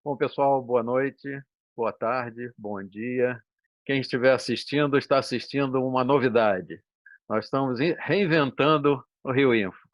Bom, pessoal, boa noite, boa tarde, bom dia. Quem estiver assistindo, está assistindo uma novidade. Nós estamos reinventando o Rio Info.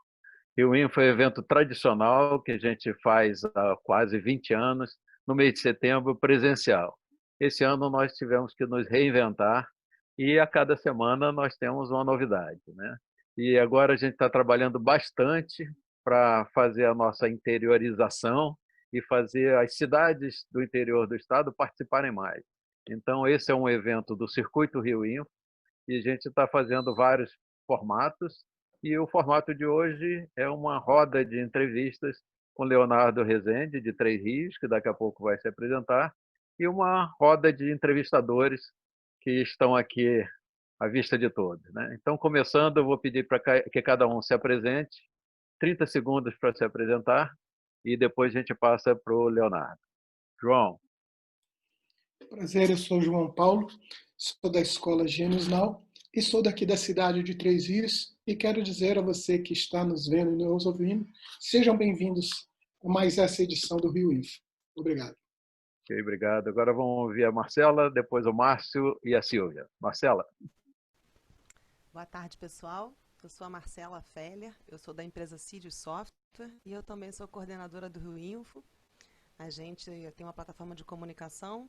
Rio Info é um evento tradicional que a gente faz há quase 20 anos, no mês de setembro, presencial. Esse ano nós tivemos que nos reinventar e a cada semana nós temos uma novidade, né? E agora a gente está trabalhando bastante para fazer a nossa interiorização e fazer as cidades do interior do estado participarem mais. Então, esse é um evento do Circuito Rio Info e a gente está fazendo vários formatos. E o formato de hoje é uma roda de entrevistas com Leonardo Rezende, de Três Rios, que daqui a pouco vai se apresentar, e uma roda de entrevistadores que estão aqui à vista de todos, né? Então, começando, eu vou pedir para que cada um se apresente, 30 segundos para se apresentar, e depois a gente passa para o Leonardo. João. Prazer, eu sou João Paulo, sou da Escola Gênios Now e sou daqui da cidade de Três Rios e quero dizer a você que está nos vendo e nos ouvindo, sejam bem-vindos a mais essa edição do Rio Info. Obrigado. Ok, obrigado. Agora vamos ouvir a Marcela, depois o Márcio e a Silvia. Marcela. Boa tarde, pessoal. Eu sou a Marcela Feller, eu sou da empresa Sirius Software e eu também sou coordenadora do Rio Info. A gente tem uma plataforma de comunicação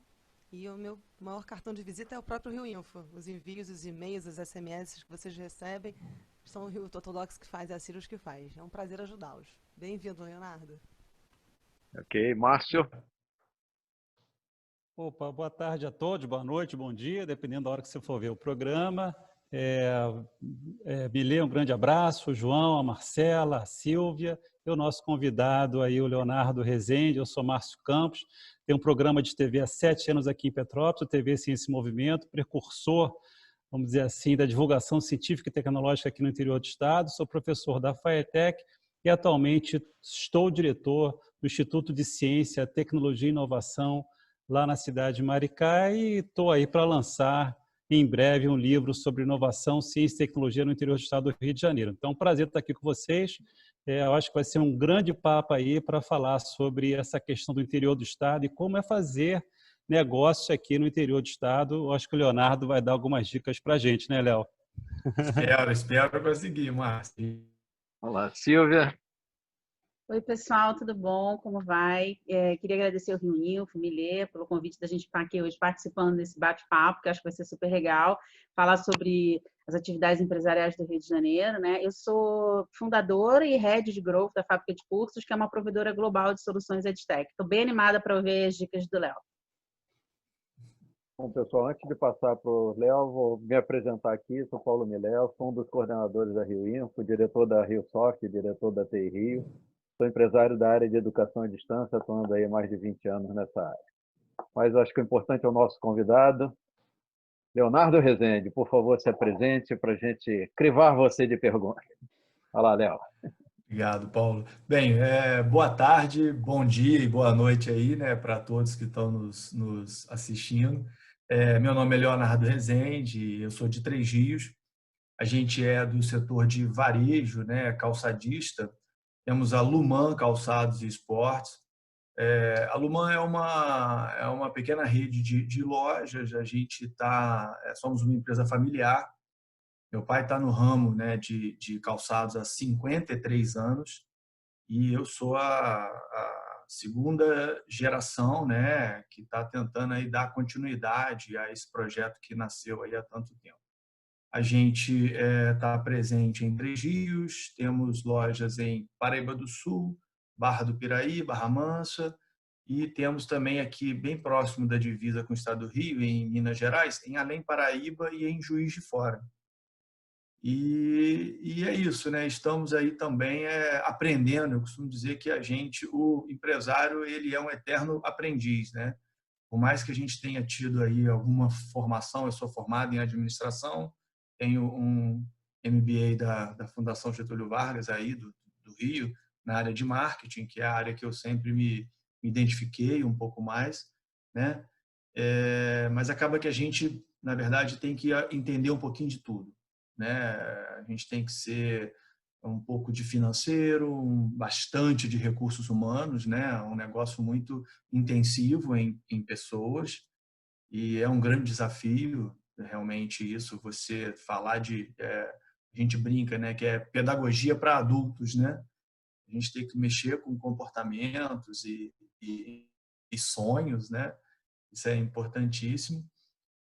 e o meu maior cartão de visita é o próprio Rio Info. Os envios, os e-mails, os SMS que vocês recebem são o Rio Ortodoxo que faz e a Sirius que faz. É um prazer ajudá-los. Bem-vindo, Leonardo. Ok, Márcio. Opa, boa tarde a todos, boa noite, bom dia, dependendo da hora que você for ver o programa. Milê, um grande abraço, o João, a Marcela, a Silvia, e o nosso convidado aí, o Leonardo Rezende. Eu sou Márcio Campos, tenho um programa de TV há 7 anos aqui em Petrópolis, TV Ciência e Movimento, precursor, vamos dizer assim, da divulgação científica e tecnológica aqui no interior do estado. Sou professor da FAETEC e atualmente estou diretor do Instituto de Ciência, Tecnologia e Inovação lá na cidade de Maricá e estou aí para lançar em breve um livro sobre inovação, ciência e tecnologia no interior do estado do Rio de Janeiro. Então, é um prazer estar aqui com vocês. Eu acho que vai ser um grande papo aí para falar sobre essa questão do interior do estado e como é fazer negócios aqui no interior do estado. Eu acho que o Leonardo vai dar algumas dicas para a gente, né, Léo? Espero conseguir, Márcio. Olá, Silvia. Oi, pessoal, tudo bom? Como vai? Queria agradecer ao Rio Info, Milê, pelo convite da gente estar aqui hoje participando desse bate-papo, que acho que vai ser super legal, falar sobre as atividades empresariais do Rio de Janeiro, né? Eu sou fundadora e head de growth da Fábrica de Cursos, que é uma provedora global de soluções EdTech. Estou bem animada para ouvir as dicas do Léo. Bom, pessoal, antes de passar para o Léo, vou me apresentar aqui. Sou Paulo Miléo, sou um dos coordenadores da Rio Info, diretor da Rio Soft, diretor da TI Rio. Sou empresário da área de educação à distância, atuando aí há mais de 20 anos nessa área. Mas acho que o importante é o nosso convidado, Leonardo Rezende. Por favor, se apresente para a gente crivar você de perguntas. Olá, Léo. Obrigado, Paulo. Bem, boa tarde, bom dia e boa noite aí, né, para todos que estão nos assistindo. Meu nome é Leonardo Rezende, eu sou de Três Rios. A gente é do setor de varejo, né, calçadista. Temos a Luman Calçados e Esportes. A Luman é uma pequena rede de lojas. A gente somos uma empresa familiar. Meu pai está no ramo, né, de calçados há 53 anos e eu sou a segunda geração, né, que está tentando aí dar continuidade a esse projeto que nasceu aí há tanto tempo. A gente está presente em Três Rios, temos lojas em Paraíba do Sul, Barra do Piraí, Barra Mansa, e temos também aqui, bem próximo da divisa com o estado do Rio, em Minas Gerais, em Além Paraíba e em Juiz de Fora. E é isso, né? Estamos aí também aprendendo. Eu costumo dizer que o empresário, ele é um eterno aprendiz, né? Por mais que a gente tenha tido aí alguma formação, eu sou formado em administração, tenho um MBA da Fundação Getúlio Vargas aí do Rio, na área de marketing, que é a área que eu sempre me identifiquei um pouco mais, né? mas acaba que a gente, na verdade, tem que entender um pouquinho de tudo, né? A gente tem que ser um pouco de financeiro, bastante de recursos humanos, né? Um negócio muito intensivo em pessoas, e é um grande desafio, realmente, isso, você falar a gente brinca, né, que é pedagogia para adultos, né? A gente tem que mexer com comportamentos e sonhos, né? Isso é importantíssimo.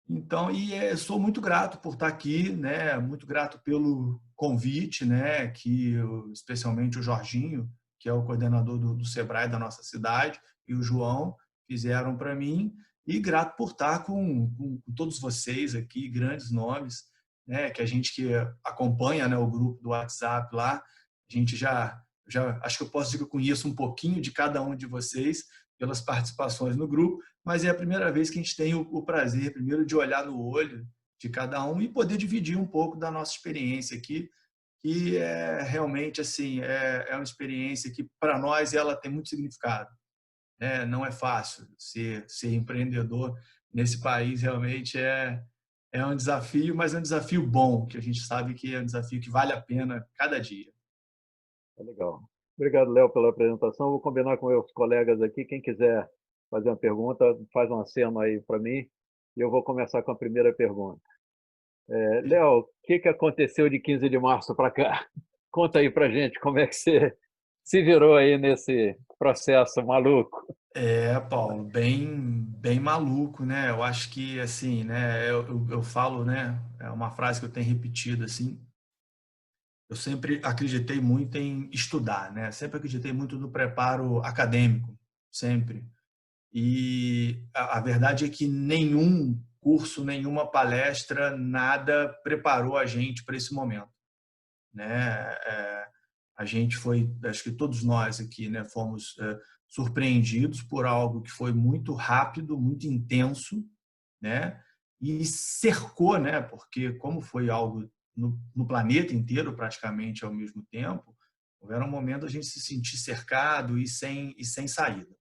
Então, sou muito grato por estar aqui, né? Muito grato pelo convite, né? Que especialmente o Jorginho, que é o coordenador do Sebrae da nossa cidade, e o João fizeram para mim, e grato por estar com todos vocês aqui, grandes nomes, né? Que a gente que acompanha, né, o grupo do WhatsApp lá, a gente já acho que eu posso dizer que eu conheço um pouquinho de cada um de vocês pelas participações no grupo, mas é a primeira vez que a gente tem o prazer, primeiro, de olhar no olho de cada um e poder dividir um pouco da nossa experiência aqui, que é realmente assim, é uma experiência que, para nós, ela tem muito significado, né? Não é fácil ser empreendedor nesse país, realmente é um desafio, mas é um desafio bom, que a gente sabe que é um desafio que vale a pena cada dia. É legal. Obrigado, Léo, pela apresentação. Vou combinar com meus colegas aqui. Quem quiser fazer uma pergunta, faz um aceno aí para mim. E eu vou começar com a primeira pergunta. Léo, o que aconteceu de 15 de março para cá? Conta aí para gente como é que você se virou aí nesse processo maluco. Paulo, bem maluco, né? Eu acho que, assim, né? Eu falo, né? É uma frase que eu tenho repetido, assim. Eu sempre acreditei muito em estudar, né? Sempre acreditei muito no preparo acadêmico, sempre. E a verdade é que nenhum curso, nenhuma palestra, nada preparou a gente para esse momento, né? A gente foi, acho que todos nós aqui, né, fomos surpreendidos por algo que foi muito rápido, muito intenso, né? E cercou, né? Porque como foi algo no planeta inteiro praticamente ao mesmo tempo, houveram um momento a gente se sentir cercado e sem saída.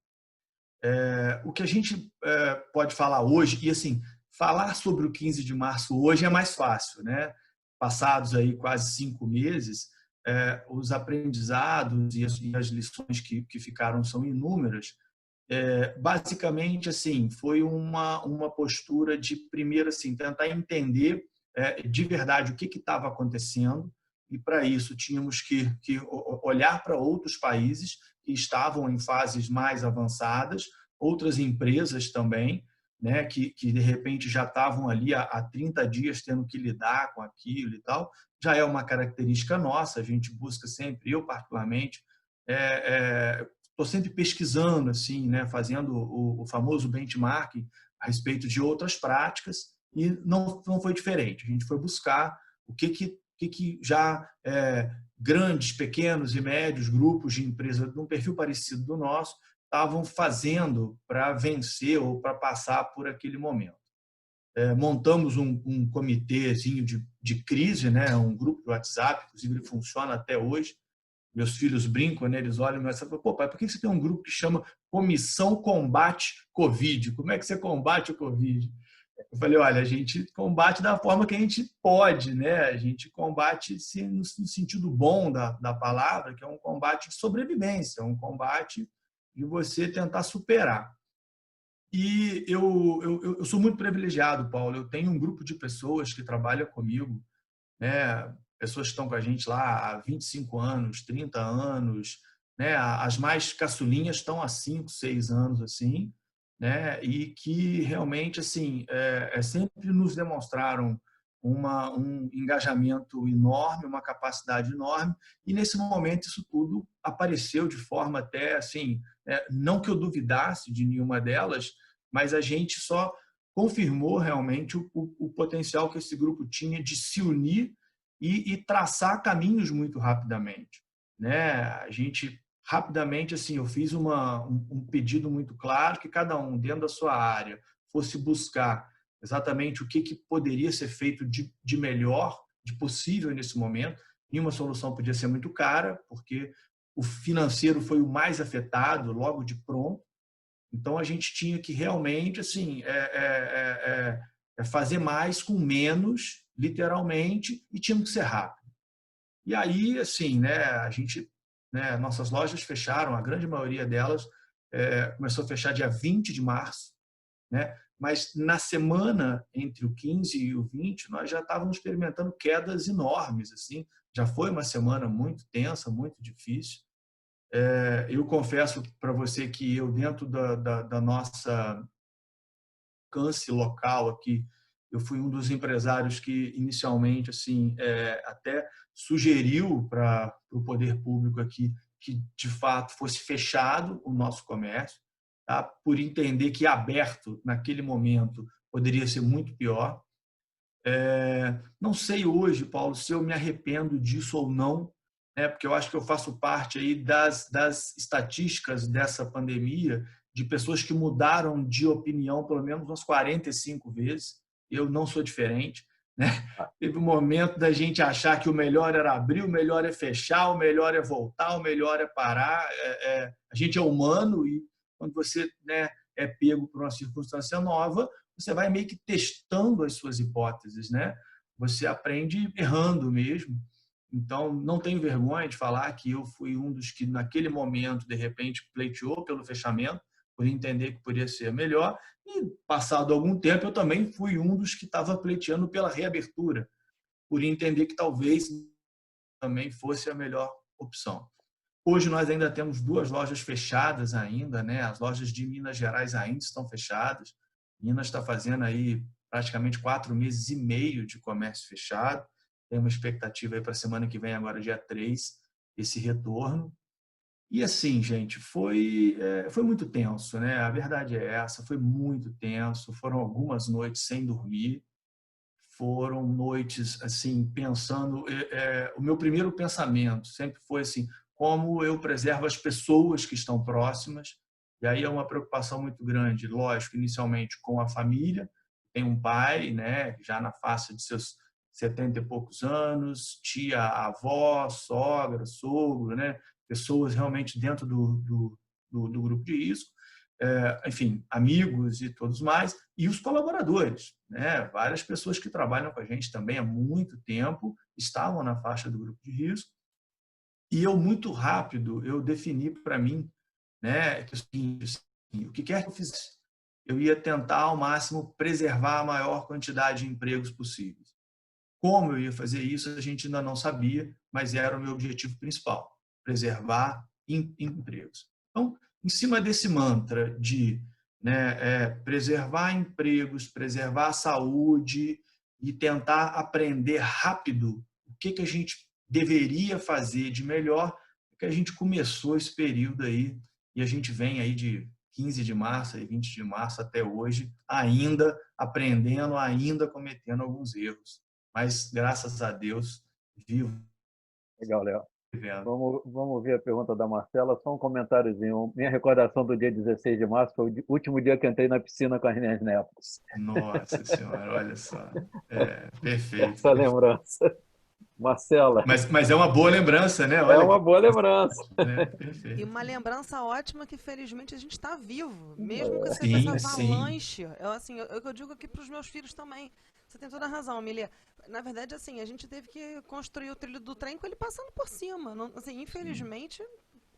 O que a gente pode falar hoje, e assim, falar sobre o 15 de março hoje é mais fácil, né? Passados aí quase 5 meses, os aprendizados e as lições que ficaram são inúmeras. Basicamente, assim, foi uma postura de, primeiro, assim, tentar entender de verdade o que estava acontecendo, e para isso tínhamos que olhar para outros países que estavam em fases mais avançadas, outras empresas também, né, que de repente já estavam ali há 30 dias tendo que lidar com aquilo e tal. Já é uma característica nossa, a gente busca sempre, eu particularmente, estou sempre pesquisando, assim, né, fazendo o famoso benchmarking a respeito de outras práticas, e não foi diferente. A gente foi buscar o que já grandes, pequenos e médios grupos de empresas de um perfil parecido do nosso estavam fazendo para vencer ou para passar por aquele momento. Montamos um comitêzinho de crise, né, um grupo de WhatsApp, inclusive ele funciona até hoje. Meus filhos brincam, né? Eles olham e falam: pô, pai, por que você tem um grupo que chama Comissão Combate Covid? Como é que você combate o Covid? Eu falei: olha, a gente combate da forma que a gente pode, né? A gente combate no sentido bom da palavra, que é um combate de sobrevivência, um combate de você tentar superar. E eu sou muito privilegiado, Paulo. Eu tenho um grupo de pessoas que trabalham comigo, né? Pessoas que estão com a gente lá há 25 anos, 30 anos, né? As mais caçulinhas estão há 5, 6 anos, assim, né? E que realmente, assim, sempre nos demonstraram um engajamento enorme, uma capacidade enorme, e nesse momento isso tudo apareceu de forma até, assim, não que eu duvidasse de nenhuma delas, mas a gente só confirmou realmente o potencial que esse grupo tinha de se unir e traçar caminhos muito rapidamente, né? A gente rapidamente, assim, eu fiz um pedido muito claro que cada um dentro da sua área fosse buscar exatamente o que poderia ser feito de melhor, de possível nesse momento. Nenhuma solução podia ser muito cara, porque o financeiro foi o mais afetado logo de pronto, Então, a gente tinha que realmente assim, fazer mais com menos, literalmente, e tinha que ser rápido. E aí, assim, né, a gente, né, nossas lojas fecharam, a grande maioria delas começou a fechar dia 20 de março, né? Mas na semana entre o 15 e o 20, nós já estávamos experimentando quedas enormes, assim. Já foi uma semana muito tensa, muito difícil. Eu confesso para você que eu, dentro da nossa alcance local aqui, eu fui um dos empresários que inicialmente assim até sugeriu para o poder público aqui que de fato fosse fechado o nosso comércio, tá? Por entender que aberto naquele momento poderia ser muito pior. Não sei hoje, Paulo, se eu me arrependo disso ou não, né? Porque eu acho que eu faço parte aí das estatísticas dessa pandemia, de pessoas que mudaram de opinião pelo menos umas 45 vezes. Eu não sou diferente, né? Teve um momento da gente achar que o melhor era abrir, o melhor é fechar, o melhor é voltar, o melhor é parar. A gente é humano e quando você, né, é pego por uma circunstância nova, você vai meio que testando as suas hipóteses, né? Você aprende errando mesmo. Então, não tenho vergonha de falar que eu fui um dos que, naquele momento, de repente, pleiteou pelo fechamento, por entender que poderia ser melhor. E, passado algum tempo, eu também fui um dos que estava pleiteando pela reabertura, por entender que talvez também fosse a melhor opção. Hoje nós ainda temos 2 lojas fechadas ainda, né? As lojas de Minas Gerais ainda estão fechadas. Minas está fazendo aí praticamente 4 meses e meio de comércio fechado. Tem uma expectativa aí para a semana que vem, agora dia 3, esse retorno. E assim, gente, foi muito tenso, né? A verdade é essa, foi muito tenso. Foram algumas noites sem dormir. Foram noites, assim, pensando... o meu primeiro pensamento sempre foi assim, como eu preservo as pessoas que estão próximas. E aí é uma preocupação muito grande, lógico, inicialmente com a família. Tem um pai, né, já na faixa de seus 70 e poucos anos, tia, avó, sogra, sogro, né, pessoas realmente dentro do grupo de risco. Enfim, amigos e todos mais, e os colaboradores, né? Várias pessoas que trabalham com a gente também há muito tempo estavam na faixa do grupo de risco. E eu, muito rápido, eu defini para mim, né, que o que quer que eu fizesse, eu ia tentar ao máximo preservar a maior quantidade de empregos possíveis. Como eu ia fazer isso, a gente ainda não sabia, mas era o meu objetivo principal, preservar empregos. Então, em cima desse mantra de, né, preservar empregos, preservar a saúde e tentar aprender rápido o que a gente deveria fazer de melhor, que a gente começou esse período aí e a gente vem aí de 15 de março e 20 de março até hoje, ainda aprendendo, ainda cometendo alguns erros. Mas, graças a Deus, vivo. Legal, Léo. Vamos ver a pergunta da Marcela. Só um comentáriozinho. Minha recordação do dia 16 de março foi o último dia que entrei na piscina com as minhas netas. Nossa Senhora, olha só. Perfeito. Essa lembrança. Marcela. Mas é uma boa lembrança, né? Olha, é uma boa lembrança. E uma lembrança ótima que, felizmente, a gente está vivo. Mesmo com essa avalanche. Eu digo aqui para os meus filhos também. Você tem toda a razão, Emília. Na verdade, assim, a gente teve que construir o trilho do trem com ele passando por cima. Não, assim, infelizmente,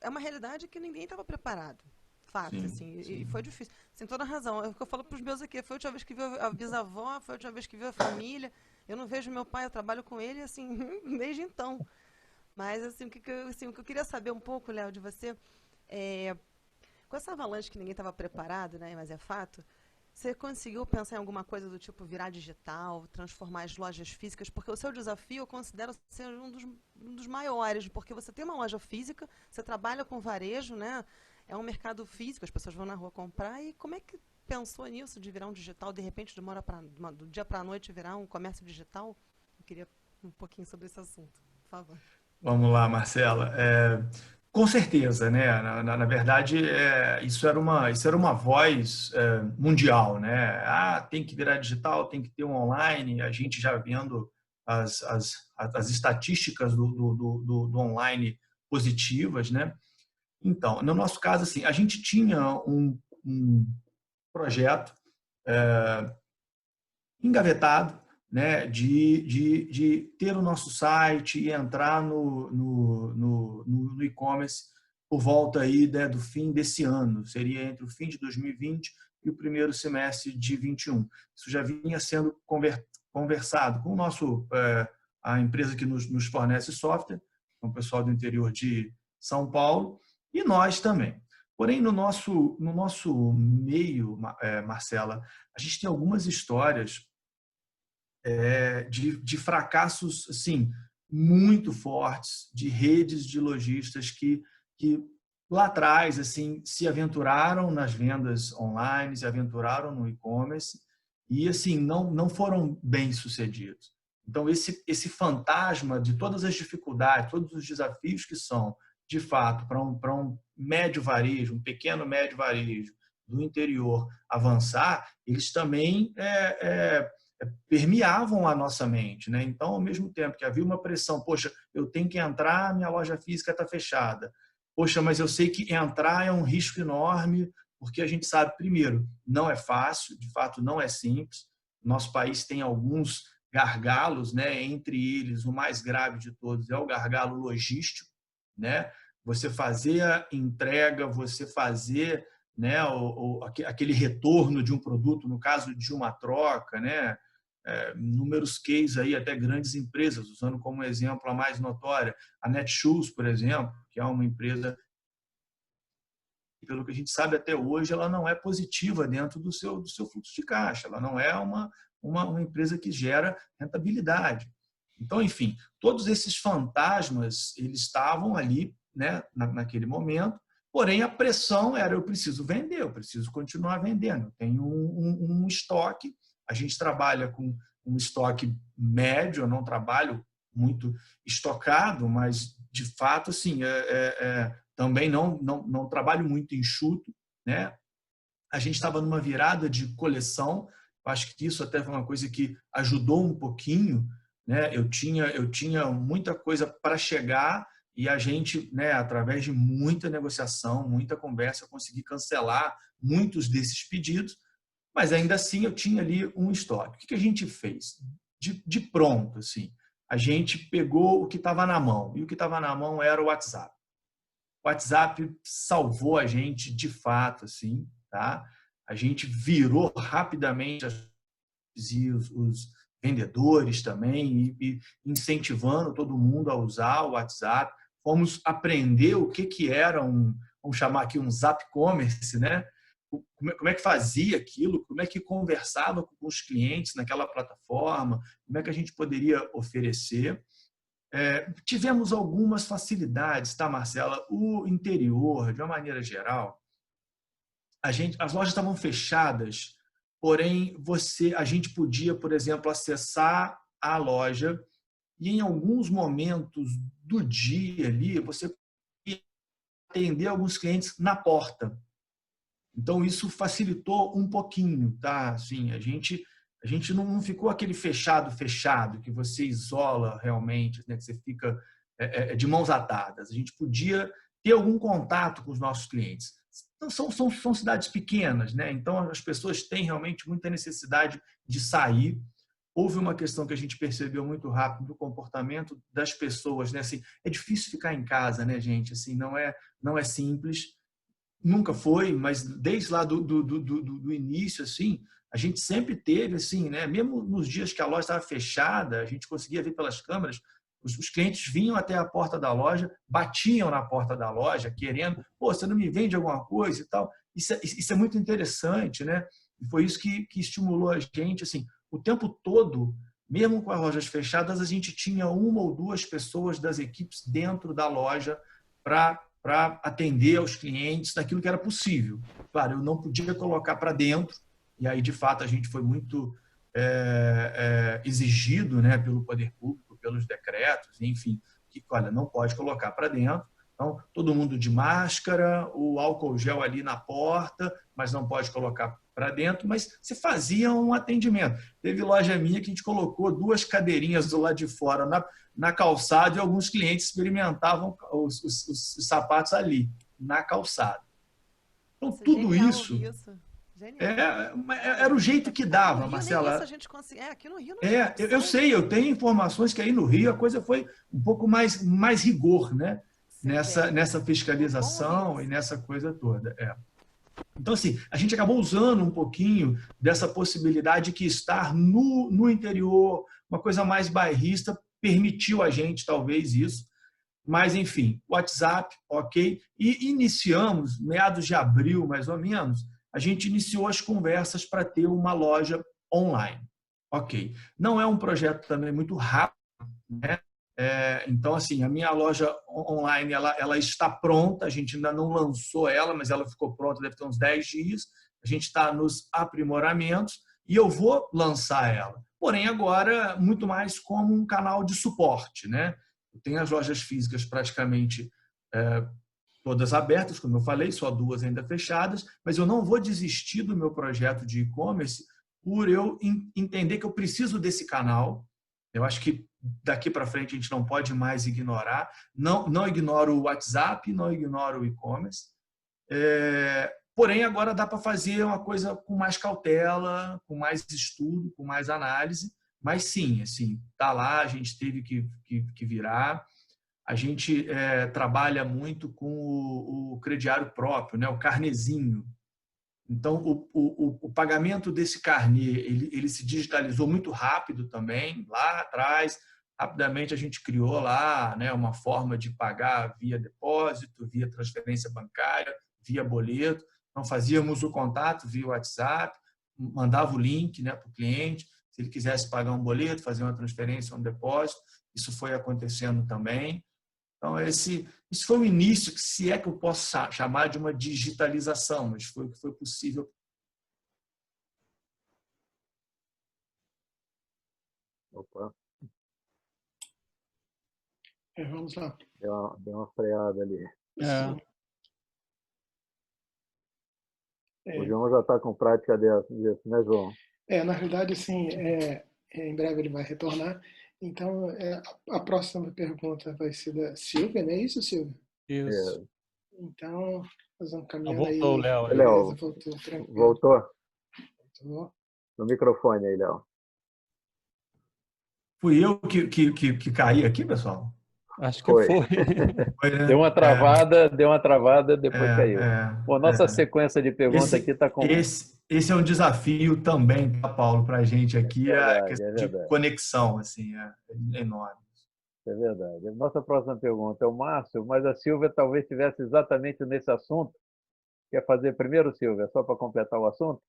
é uma realidade que ninguém estava preparado. Fato, assim, e foi difícil. Você tem toda a razão. É o que eu falo para os meus aqui. Foi a última vez que viu a bisavó, foi a última vez que viu a família. Eu não vejo meu pai, eu trabalho com ele, assim, desde então. Mas, assim, o que eu queria saber um pouco, Léo, de você, com essa avalanche que ninguém estava preparado, né, mas é fato, você conseguiu pensar em alguma coisa do tipo virar digital, transformar as lojas físicas? Porque o seu desafio eu considero ser um dos maiores, porque você tem uma loja física, você trabalha com varejo, né? É um mercado físico, as pessoas vão na rua comprar. E como é que pensou nisso, de virar um digital, de repente, do dia para a noite, virar um comércio digital? Eu queria um pouquinho sobre esse assunto, por favor. Vamos lá, Marcela. Com certeza, né? Na verdade, isso era uma voz mundial, né? Tem que virar digital, tem que ter um online. A gente já vendo as estatísticas do online positivas, né? Então, no nosso caso, assim, a gente tinha um um projeto engavetado, né, de ter o nosso site e entrar no e-commerce por volta aí, né, do fim desse ano. Seria entre o fim de 2020 e o primeiro semestre de 2021. Isso já vinha sendo conversado com a empresa que nos fornece software, com o pessoal do interior de São Paulo, e nós também. Porém, no nosso meio, Marcela, a gente tem algumas histórias de fracassos assim, muito fortes, de redes de lojistas que lá atrás assim, se aventuraram nas vendas online, se aventuraram no e-commerce e assim, não foram bem-sucedidos. Então, esse fantasma de todas as dificuldades, todos os desafios que são, de fato, para um médio varejo, um pequeno médio varejo do interior avançar, eles também permeavam a nossa mente, né? Então, ao mesmo tempo que havia uma pressão, poxa, eu tenho que entrar, minha loja física está fechada. Poxa, mas eu sei que entrar é um risco enorme, porque a gente sabe, primeiro, não é fácil, de fato não é simples. Nosso país tem alguns gargalos, né? Entre eles, o mais grave de todos é o gargalo logístico, né? Você fazer a entrega, você fazer, né, aquele retorno de um produto, no caso de uma troca, né? Números case aí, até grandes empresas, usando como exemplo a mais notória, a Netshoes, por exemplo, que é uma empresa, pelo que a gente sabe até hoje, ela não é positiva dentro do seu fluxo de caixa, ela não é uma empresa que gera rentabilidade. Então, enfim, todos esses fantasmas, eles estavam ali, né, naquele momento, porém a pressão era, eu preciso vender, eu preciso continuar vendendo, eu tenho um estoque. A gente trabalha com um estoque médio, eu não trabalho muito estocado, mas, de fato, assim, também não trabalho muito enxuto, né? A gente estava numa virada de coleção, acho que isso até foi uma coisa que ajudou um pouquinho, né? Eu tinha muita coisa para chegar e a gente, né, através de muita negociação, muita conversa, consegui cancelar muitos desses pedidos, mas ainda assim eu tinha ali um estoque. O que a gente fez? De pronto, assim, a gente pegou o que estava na mão, e o que estava na mão era o WhatsApp. O WhatsApp salvou a gente de fato, assim, tá? A gente virou rapidamente os vendedores também e incentivando todo mundo a usar o WhatsApp. Fomos aprender o que era vamos chamar aqui um Zap Commerce, né? Como é que fazia aquilo, como é que conversava com os clientes naquela plataforma, como é que a gente poderia oferecer. Tivemos algumas facilidades, tá, Marcela? O interior, de uma maneira geral, as lojas estavam fechadas, porém a gente podia, por exemplo, acessar a loja e em alguns momentos do dia ali, você podia atender alguns clientes na porta. Então, isso facilitou um pouquinho, tá? Assim, a gente não ficou aquele fechado, que você isola realmente, né? Que você fica de mãos atadas. A gente podia ter algum contato com os nossos clientes. Então, são cidades pequenas, né? Então, as pessoas têm realmente muita necessidade de sair. Houve uma questão que a gente percebeu muito rápido do comportamento das pessoas, né? Assim, é difícil ficar em casa, né, gente? Assim, não é simples. Nunca foi, mas desde lá do início, assim, a gente sempre teve, assim, né? Mesmo nos dias que a loja estava fechada, a gente conseguia ver pelas câmeras, os clientes vinham até a porta da loja, batiam na porta da loja, querendo, pô, você não me vende alguma coisa e tal. Isso é muito interessante, né? E foi isso que estimulou a gente, assim, o tempo todo, mesmo com as lojas fechadas, a gente tinha uma ou duas pessoas das equipes dentro da loja para atender aos clientes daquilo que era possível. Claro, eu não podia colocar para dentro, e aí, de fato, a gente foi muito exigido, né, pelo poder público, pelos decretos, enfim, que, olha, não pode colocar para dentro. Então, todo mundo de máscara, o álcool gel ali na porta, mas não pode colocar para dentro, mas se fazia um atendimento. Teve loja minha que a gente colocou 2 cadeirinhas do lado de fora na calçada e alguns clientes experimentavam os sapatos ali, na calçada. Então, Nossa, tudo genial isso ouvir isso. Genial. era o jeito que dava, No Rio nem Marcela. isso a gente consegue. Aqui no Rio não tinha Eu opção. sei, eu tenho informações que aí no Rio a coisa foi um pouco mais rigor, né? Severo. Nessa Bom fiscalização ouvir e isso. nessa coisa toda. Então, assim, a gente acabou usando um pouquinho dessa possibilidade que estar no interior, uma coisa mais bairrista, permitiu a gente, talvez, isso. Mas, enfim, WhatsApp, ok. E iniciamos, meados de abril, mais ou menos, a gente iniciou as conversas para ter uma loja online. Ok. Não é um projeto também muito rápido, né? Então, assim, a minha loja online ela está pronta, a gente ainda não lançou ela, mas ela ficou pronta, deve ter uns 10 dias. A gente está nos aprimoramentos e eu vou lançar ela. Porém, agora, muito mais como um canal de suporte, né? Eu tenho as lojas físicas praticamente todas abertas, como eu falei, só 2 ainda fechadas, mas eu não vou desistir do meu projeto de e-commerce por eu entender que eu preciso desse canal. Eu acho que daqui para frente a gente não pode mais ignorar. Não ignoro o WhatsApp, não ignoro o e-commerce. Porém, agora dá para fazer uma coisa com mais cautela, com mais estudo, com mais análise. Mas sim, assim, tá lá, a gente teve que virar. A gente trabalha muito com o crediário próprio, né? O carnezinho. Então, o pagamento desse carnê, ele se digitalizou muito rápido também, lá atrás. Rapidamente a gente criou lá, né, uma forma de pagar via depósito, via transferência bancária, via boleto. Então, fazíamos o contato via WhatsApp, mandava o link, né, para o cliente. Se ele quisesse pagar um boleto, fazer uma transferência, um depósito, isso foi acontecendo também. Então, esse foi o início, se é que eu posso chamar de uma digitalização, mas foi o que foi possível. Opa, Vamos lá. deu uma freada ali. O João já está com prática disso, né, João? Na realidade, assim, em breve ele vai retornar. Então, a próxima pergunta vai ser da Silvia, não é isso, Silvia? Isso. Então, nós vamos Ah, caminhando aí. voltou o Léo. Beleza, voltou, tranquilo. Voltou? Voltou. No microfone aí, Léo. Fui eu que caí aqui, pessoal? Acho que foi. Foi, né? Deu uma travada, depois caiu. Bom, nossa sequência de perguntas aqui está com... Esse é um desafio também, tá, Paulo, para a gente aqui, a questão de conexão, assim, é enorme. É verdade. Nossa próxima pergunta é o Márcio, mas a Silvia talvez estivesse exatamente nesse assunto. Quer fazer primeiro, Silvia, só para completar o assunto?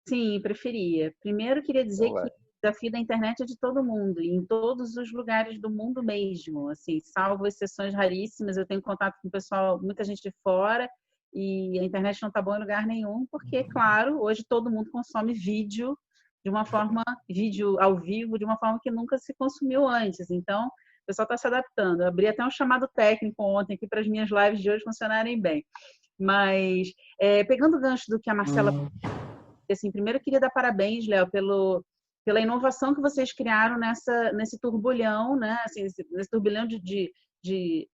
Sim, preferia. Primeiro, queria dizer que o desafio da internet é de todo mundo, em todos os lugares do mundo mesmo. Assim, salvo exceções raríssimas, eu tenho contato com o pessoal, muita gente de fora, e a internet não está boa em lugar nenhum, porque, claro, hoje todo mundo consome vídeo de uma forma, vídeo ao vivo, de uma forma que nunca se consumiu antes. Então, o pessoal está se adaptando. Eu abri até um chamado técnico ontem aqui para as minhas lives de hoje funcionarem bem. Mas, pegando o gancho do que a Marcela... Assim, primeiro eu queria dar parabéns, Léo, pela inovação que vocês criaram nesse turbulhão, né? Assim, nesse turbilhão de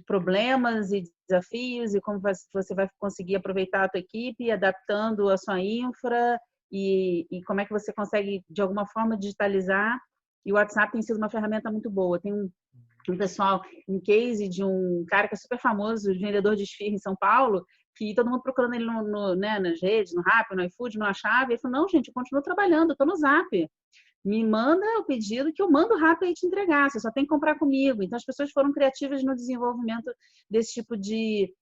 problemas e desafios, e como você vai conseguir aproveitar a tua equipe, adaptando a sua infra, e como é que você consegue, de alguma forma, digitalizar. E o WhatsApp tem sido uma ferramenta muito boa. Tem um pessoal, um case de um cara que é super famoso, vendedor de esfirra em São Paulo, que todo mundo procurando ele né, nas redes, no Rappi, no iFood, não achava. Ele falou, não, gente, eu continuo trabalhando, eu estou no Zap. Me manda o pedido que eu mando o Rappi aí te entregar, você só tem que comprar comigo. Então, as pessoas foram criativas no desenvolvimento desse tipo de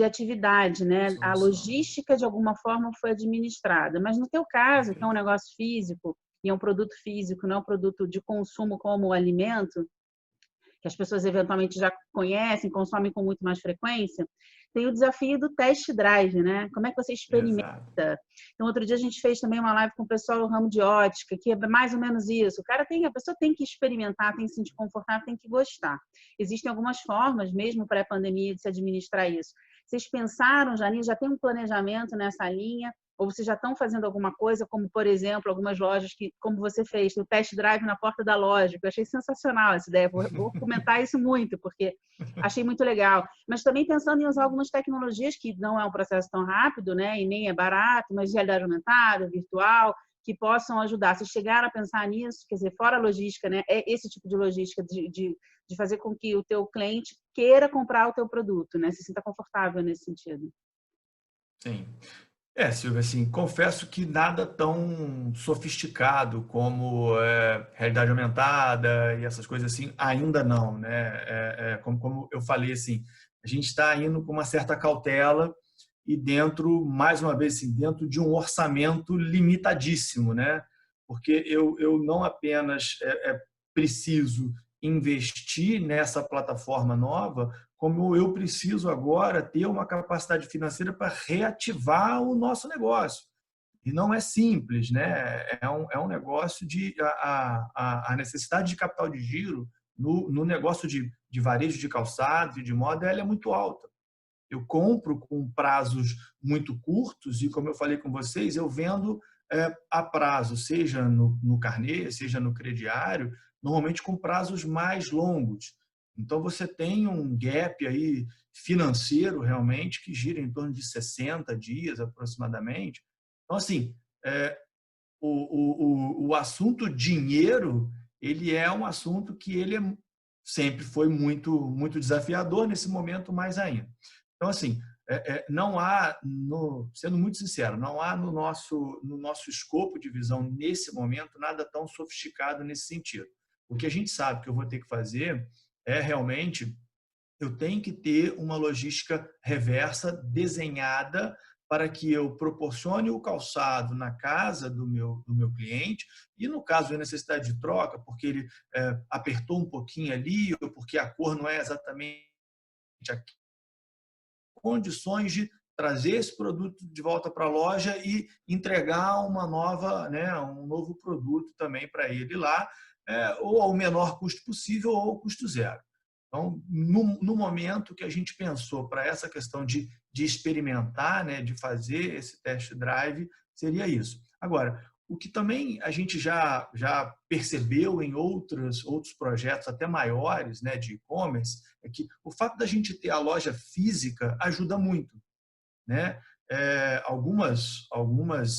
atividade, né? A logística, de alguma forma, foi administrada. Mas no teu caso, que é um negócio físico, e é um produto físico, não é um produto de consumo como o alimento, que as pessoas eventualmente já conhecem, consomem com muito mais frequência, tem o desafio do test drive, né? Como é que você experimenta? Exato. Então, outro dia a gente fez também uma live com o pessoal do ramo de ótica, que é mais ou menos isso. A pessoa tem que experimentar, tem que se sentir confortável, tem que gostar. Existem algumas formas, mesmo pré-pandemia, de se administrar isso. Vocês pensaram já nisso? Já tem um planejamento nessa linha? Ou vocês já estão fazendo alguma coisa, como, por exemplo, algumas lojas que, como você fez, o test drive na porta da loja, que eu achei sensacional essa ideia. Vou comentar isso muito, porque achei muito legal. Mas também pensando em usar algumas tecnologias que não é um processo tão rápido, né? E nem é barato, mas realidade aumentada, virtual, que possam ajudar. Se chegaram a pensar nisso, quer dizer, fora a logística, né? É esse tipo de logística de fazer com que o teu cliente queira comprar o teu produto, né? Se sinta confortável nesse sentido. Sim. Silvia, assim, confesso que nada tão sofisticado como realidade aumentada e essas coisas assim, ainda não, né? Como eu falei, assim, a gente está indo com uma certa cautela e dentro, mais uma vez, assim, dentro de um orçamento limitadíssimo, né? Porque eu não apenas preciso investir nessa plataforma nova, como eu preciso agora ter uma capacidade financeira para reativar o nosso negócio. E não é simples, né? É um negócio de a necessidade de capital de giro no negócio de varejo de calçado e de moda, ela é muito alta. Eu compro com prazos muito curtos e, como eu falei com vocês, eu vendo a prazo, seja no carnê, seja no crediário, normalmente com prazos mais longos. Então, você tem um gap aí financeiro realmente que gira em torno de 60 dias aproximadamente. Então, assim, o assunto dinheiro, ele é um assunto que ele sempre foi muito desafiador, nesse momento mais ainda. Então, assim, não há, sendo muito sincero, não há no nosso escopo de visão, nesse momento, nada tão sofisticado nesse sentido. O que a gente sabe que eu vou ter que fazer é realmente, eu tenho que ter uma logística reversa desenhada para que eu proporcione o calçado na casa do meu cliente e, no caso de necessidade de troca, porque ele apertou um pouquinho ali ou porque a cor não é exatamente aqui, condições de trazer esse produto de volta para a loja e entregar uma nova, né, um novo produto também para ele lá, ou ao menor custo possível ou ao custo zero. Então, no momento que a gente pensou para essa questão de experimentar, né, de fazer esse test drive, seria isso. Agora, o que também a gente já percebeu em outros projetos até maiores, né, de e-commerce, é que o fato da gente ter a loja física ajuda muito, né? Algumas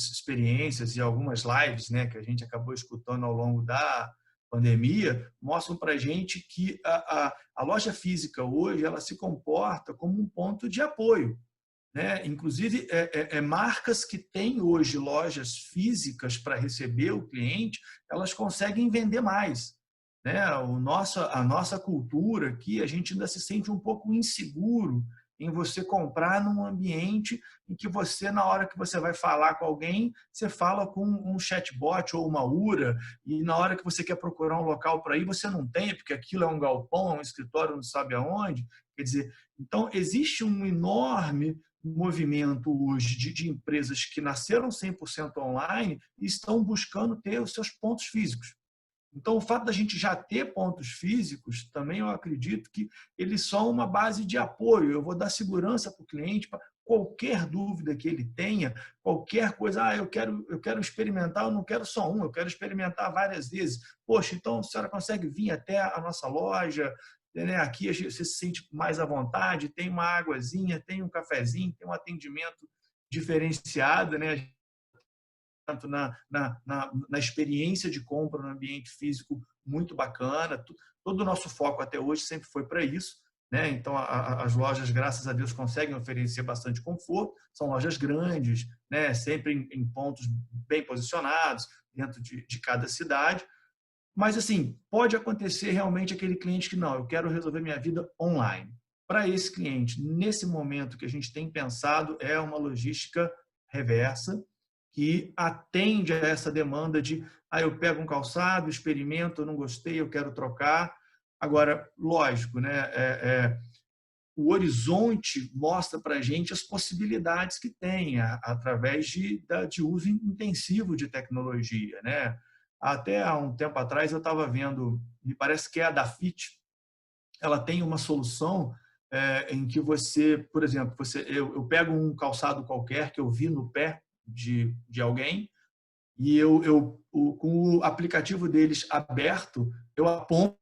experiências e algumas lives, né, que a gente acabou escutando ao longo da pandemia mostram para a gente que a loja física hoje ela se comporta como um ponto de apoio, né? Inclusive, marcas que têm hoje lojas físicas para receber o cliente, elas conseguem vender mais, né? A nossa cultura aqui, a gente ainda se sente um pouco inseguro em você comprar num ambiente em que você, na hora que você vai falar com alguém, você fala com um chatbot ou uma URA, e na hora que você quer procurar um local para ir, você não tem, porque aquilo é um galpão, é um escritório, não sabe aonde. Quer dizer, então, existe um enorme movimento hoje de empresas que nasceram 100% online e estão buscando ter os seus pontos físicos. Então, o fato da gente já ter pontos físicos, também eu acredito que eles são uma base de apoio. Eu vou dar segurança para o cliente, para qualquer dúvida que ele tenha, qualquer coisa. Eu quero experimentar, eu não quero só eu quero experimentar várias vezes. Poxa, então a senhora consegue vir até a nossa loja, né? Aqui você se sente mais à vontade, tem uma águazinha, tem um cafezinho, tem um atendimento diferenciado, né? Tanto na experiência de compra no ambiente físico muito bacana. Todo o nosso foco até hoje sempre foi para isso, né? Então, as lojas, graças a Deus, conseguem oferecer bastante conforto. São lojas grandes, né? Sempre em pontos bem posicionados, dentro de cada cidade. Mas, assim, pode acontecer realmente aquele cliente que, não, eu quero resolver minha vida online. Para esse cliente, nesse momento que a gente tem pensado, é uma logística reversa, que atende a essa demanda de eu pego um calçado, experimento, eu não gostei, eu quero trocar. Agora, lógico, né? O horizonte mostra para a gente as possibilidades que tem através de uso intensivo de tecnologia, né? Até há um tempo atrás eu estava vendo, me parece que é a Dafit, ela tem uma solução em que você, por exemplo, eu pego um calçado qualquer que eu vi no pé de alguém, e com o aplicativo deles aberto, eu aponto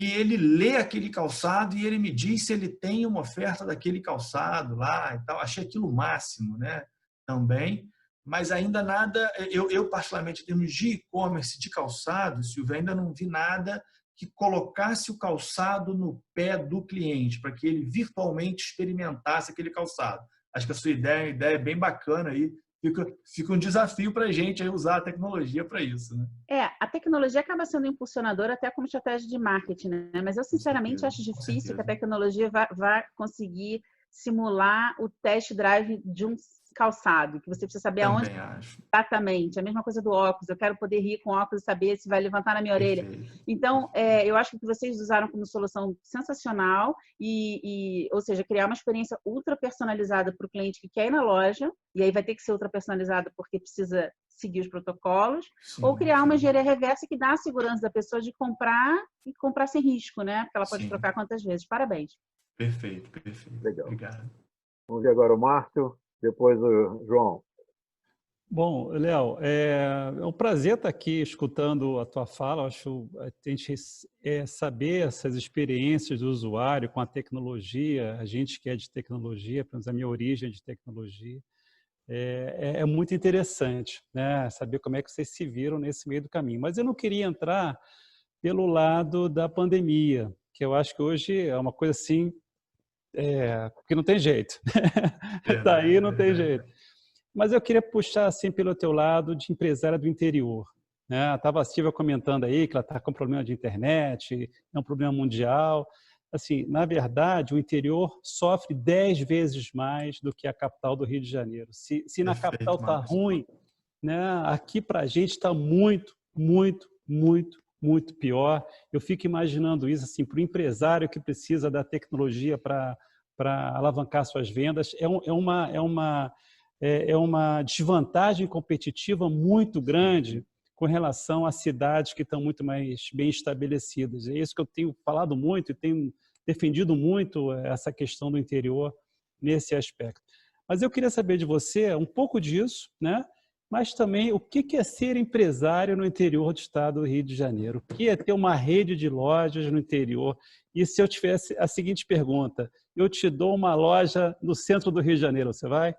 e ele lê aquele calçado e ele me diz se ele tem uma oferta daquele calçado lá e tal. Achei aquilo o máximo, né? Também, mas ainda nada, eu particularmente, em termos de e-commerce de calçado, Silvia, ainda não vi nada que colocasse o calçado no pé do cliente, para que ele virtualmente experimentasse aquele calçado. Acho que a sua ideia é bem bacana aí. Fica um desafio para a gente aí usar a tecnologia para isso, né? A tecnologia acaba sendo impulsionadora até como estratégia de marketing, né? Mas eu, sinceramente, acho difícil que a tecnologia vá conseguir simular o test drive de um calçado, que você precisa saber aonde exatamente. A mesma coisa do óculos. Eu quero poder rir com óculos e saber se vai levantar na minha orelha. Então, eu acho que o que vocês usaram como solução sensacional ou seja, criar uma experiência ultra personalizada para o cliente que quer ir na loja, e aí vai ter que ser ultra personalizada porque precisa seguir os protocolos, ou criar uma engenharia reversa que dá a segurança da pessoa de comprar e comprar sem risco, né? Porque ela pode trocar quantas vezes. Parabéns. Perfeito. Legal. Obrigado. Vamos ver agora o Márcio, depois o João. Bom, Léo, é um prazer estar aqui escutando a tua fala. Acho a gente saber essas experiências do usuário com a tecnologia, a gente que é de tecnologia, pelo menos a minha origem é de tecnologia, é muito interessante, né? Saber como é que vocês se viram nesse meio do caminho. Mas eu não queria entrar pelo lado da pandemia, que eu acho que hoje é uma coisa assim, que não tem jeito. Está aí, não tem jeito. Mas eu queria puxar assim pelo teu lado de empresária do interior, né? Estava a Silvia comentando aí que ela está com problema de internet, é um problema mundial. Assim, na verdade, o interior sofre 10 vezes mais do que a capital do Rio de Janeiro. Se na capital está ruim, né? Aqui para a gente está muito pior. Eu fico imaginando isso assim, para o empresário que precisa da tecnologia para alavancar suas vendas. É uma desvantagem competitiva muito grande com relação a cidades que estão muito mais bem estabelecidas. É isso que eu tenho falado muito e tenho defendido muito essa questão do interior nesse aspecto. Mas eu queria saber de você um pouco disso, né? Mas também o que é ser empresário no interior do estado do Rio de Janeiro? O que é ter uma rede de lojas no interior? E se eu tivesse a seguinte pergunta, eu te dou uma loja no centro do Rio de Janeiro, você vai?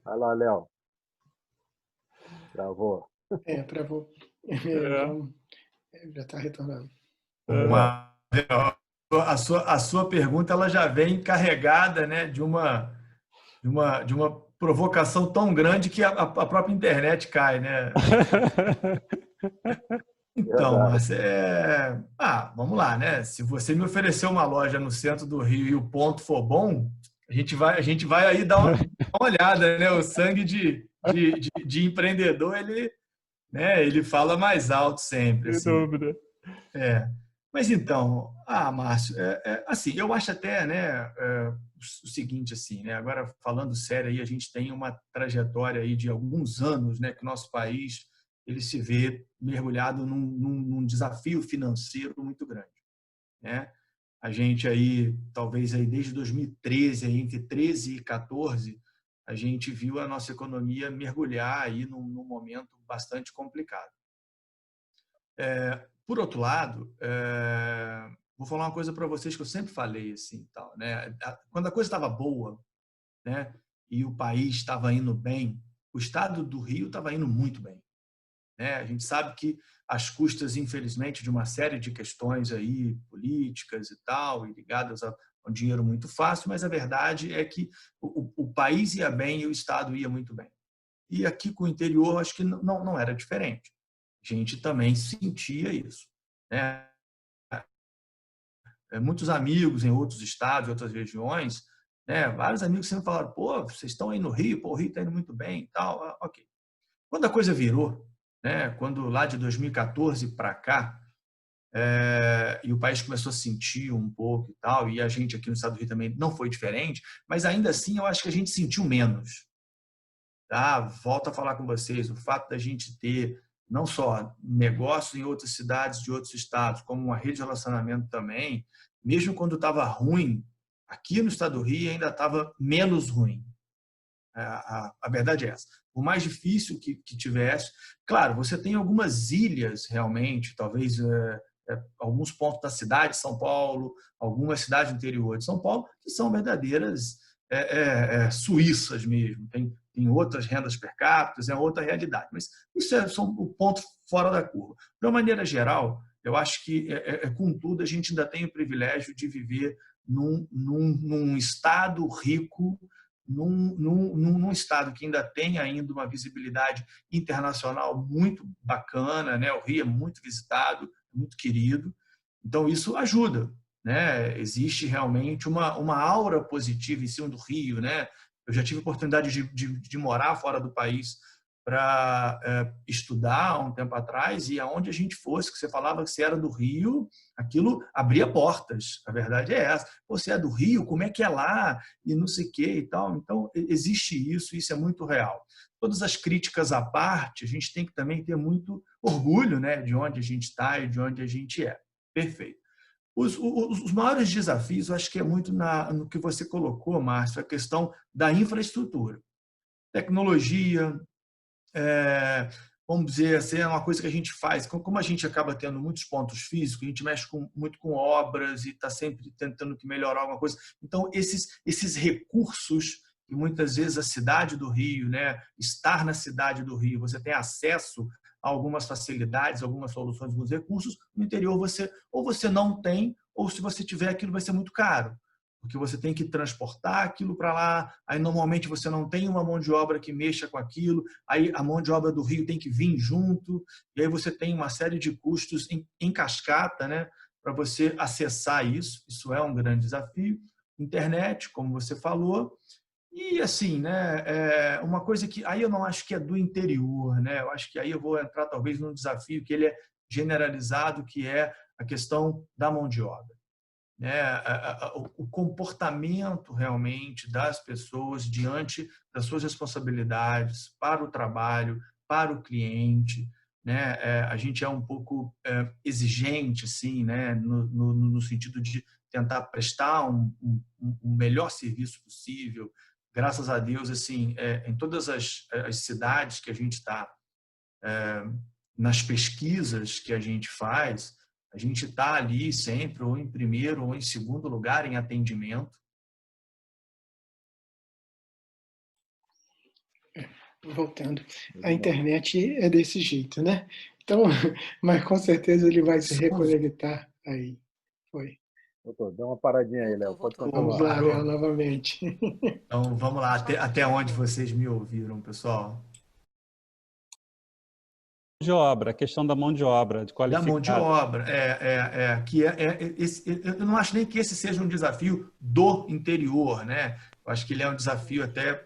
Vai lá, Léo. Travou. Travou. Já está retornando. A sua pergunta ela já vem carregada, né, de uma provocação tão grande que a própria internet cai, né? Então, mas vamos lá, né? Se você me oferecer uma loja no centro do Rio e o ponto for bom, a gente vai aí dar uma olhada, né? O sangue de empreendedor, ele fala mais alto sempre. Sem dúvida. Mas então, Márcio, assim, eu acho até, né, o seguinte, assim, né? Agora falando sério aí, a gente tem uma trajetória aí de alguns anos, né, que o nosso país ele se vê mergulhado num desafio financeiro muito grande, né? A gente aí, talvez aí desde 2013, aí entre 13 e 14, a gente viu a nossa economia mergulhar aí num momento bastante complicado. Por outro lado, vou falar uma coisa para vocês que eu sempre falei assim, tal, né? Quando a coisa estava boa, né, e o país estava indo bem, o estado do Rio estava indo muito bem, né? A gente sabe que às custas, infelizmente, de uma série de questões aí políticas e tal, e ligadas a um dinheiro muito fácil, mas a verdade é que o país ia bem e o estado ia muito bem. E aqui com o interior, acho que não era diferente. A gente também sentia isso, né? Muitos amigos em outros estados, em outras regiões, né? Vários amigos sempre falaram, pô, vocês estão aí no Rio, pô, o Rio está indo muito bem e tal. Ok. Quando a coisa virou, né? Quando lá de 2014 para cá, e o país começou a sentir um pouco e tal, e a gente aqui no estado do Rio também não foi diferente, mas ainda assim eu acho que a gente sentiu menos. Tá? Volto a falar com vocês, o fato da gente ter não só negócios em outras cidades de outros estados, como uma rede de relacionamento também, mesmo quando estava ruim, Aqui no estado do Rio ainda estava menos ruim. A verdade é essa. Por mais difícil que tivesse, claro, você tem algumas ilhas realmente, talvez alguns pontos da cidade de São Paulo, algumas cidades do interior de São Paulo, que são verdadeiras Suíças mesmo. Tem outras rendas per capita, é outra realidade. Mas isso é só um ponto fora da curva. De uma maneira geral, eu acho que, contudo, a gente ainda tem o privilégio de viver num estado rico, num estado que ainda tem ainda uma visibilidade internacional muito bacana, né? O Rio é muito visitado, muito querido, então isso ajuda, né? Existe realmente uma aura positiva em cima do Rio, né? Eu já tive a oportunidade de morar fora do país para estudar há um tempo atrás, e aonde a gente fosse, que você falava que você era do Rio, aquilo abria portas, a verdade é essa. Você é do Rio, como é que é lá? E não sei o que e tal. Então, existe isso é muito real. Todas as críticas à parte, a gente tem que também ter muito orgulho, né, de onde a gente está e de onde a gente é. Perfeito. Os maiores desafios, eu acho que é muito no que você colocou, Márcio, a questão da infraestrutura. Tecnologia, vamos dizer assim, é uma coisa que a gente faz. Como a gente acaba tendo muitos pontos físicos, a gente mexe muito com obras e está sempre tentando melhorar alguma coisa. Então, esses recursos que muitas vezes a cidade do Rio, né, estar na cidade do Rio, você tem acesso a algumas facilidades, algumas soluções, alguns recursos. No interior, você não tem, ou se você tiver, aquilo vai ser muito caro, porque você tem que transportar aquilo para lá, aí normalmente você não tem uma mão de obra que mexa com aquilo, aí a mão de obra do Rio tem que vir junto, e aí você tem uma série de custos em cascata, né, para você acessar isso é um grande desafio. Internet, como você falou, e assim, né, uma coisa que aí eu não acho que é do interior, né, eu acho que aí eu vou entrar talvez num desafio que ele é generalizado, que é a questão da mão de obra. O comportamento realmente das pessoas diante das suas responsabilidades para o trabalho, para o cliente, né? A gente é um pouco exigente, assim, né? No sentido de tentar prestar um melhor serviço possível. Graças a Deus, assim, em todas as cidades que a gente está, nas pesquisas que a gente faz, a gente está ali sempre ou em primeiro ou em segundo lugar em atendimento. Voltando, a internet é desse jeito, né? Então, mas com certeza ele vai se reconectar aí. Foi. Deu uma paradinha aí, Léo. Pode continuar. Vamos lá, Léo, novamente. Então, vamos lá. Até onde vocês me ouviram, pessoal? De obra, a questão da mão de obra, de qualificada. Da mão de obra, eu não acho nem que esse seja um desafio do interior, né? Eu acho que ele é um desafio até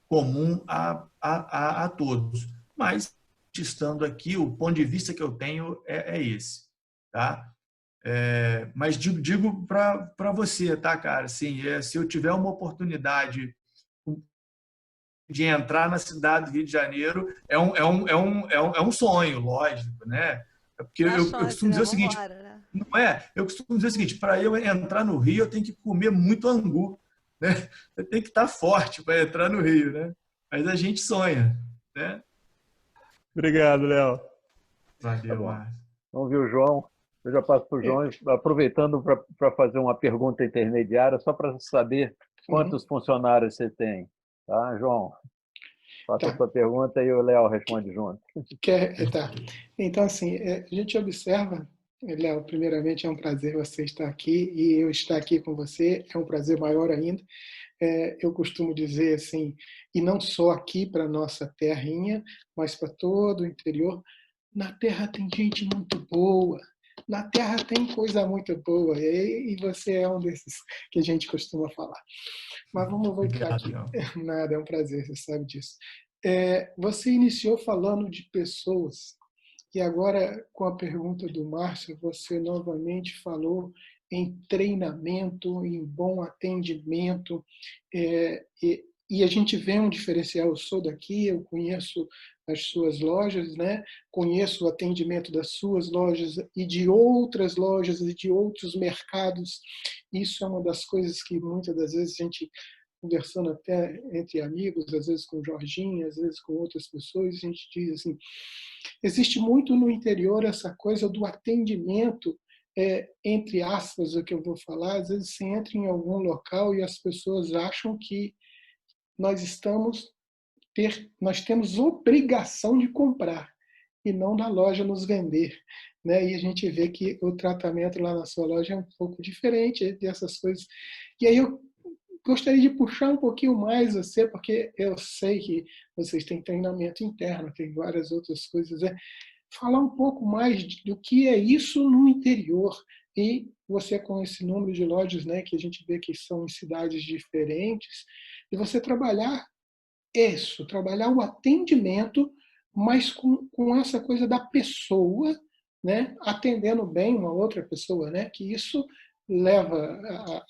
comum a todos. Mas, estando aqui, o ponto de vista que eu tenho é esse, tá? Mas digo para você, tá, cara? Assim, se eu tiver uma oportunidade de entrar na cidade do Rio de Janeiro, é um sonho, lógico, né? Porque eu costumo dizer o seguinte, não é? Eu costumo dizer o seguinte, para eu entrar no Rio, eu tenho que comer muito angu, né? Eu tenho que estar forte para entrar no Rio, né? Mas a gente sonha, né? Obrigado, Léo. Valeu, Márcio. Vamos ver o João. Eu já passo para o João, aproveitando para fazer uma pergunta intermediária, só para saber quantos funcionários você tem. Tá, João? Faça a sua pergunta e o Léo responde junto. Tá. Então, assim, a gente observa, Léo, primeiramente é um prazer você estar aqui e eu estar aqui com você é um prazer maior ainda. Eu costumo dizer assim, e não só aqui para a nossa terrinha, mas para todo o interior, na terra tem gente muito boa, na terra tem coisa muito boa, e você é um desses que a gente costuma falar. Mas vamos voltar aqui. Nada, é um prazer, você sabe disso. Você iniciou falando de pessoas, e agora, com a pergunta do Márcio, você novamente falou em treinamento, em bom atendimento, e a gente vê um diferencial. Eu sou daqui, eu conheço as suas lojas, né? Conheço o atendimento das suas lojas e de outras lojas e de outros mercados, Isso é uma das coisas que muitas das vezes a gente, conversando até entre amigos, às vezes com o Jorginho, às vezes com outras pessoas, a gente diz assim, existe muito no interior essa coisa do atendimento, entre aspas, o que eu vou falar, às vezes você entra em algum local e as pessoas acham que nós nós temos obrigação de comprar e não na loja nos vender, né? E a gente vê que o tratamento lá na sua loja é um pouco diferente dessas coisas. E aí eu gostaria de puxar um pouquinho mais você, porque eu sei que vocês têm treinamento interno, tem várias outras coisas, falar um pouco mais do que é isso no interior. E você com esse número de lojas, né, que a gente vê que são em cidades diferentes, e você trabalhar trabalhar o atendimento, mas com essa coisa da pessoa, né, atendendo bem uma outra pessoa, né, que isso leva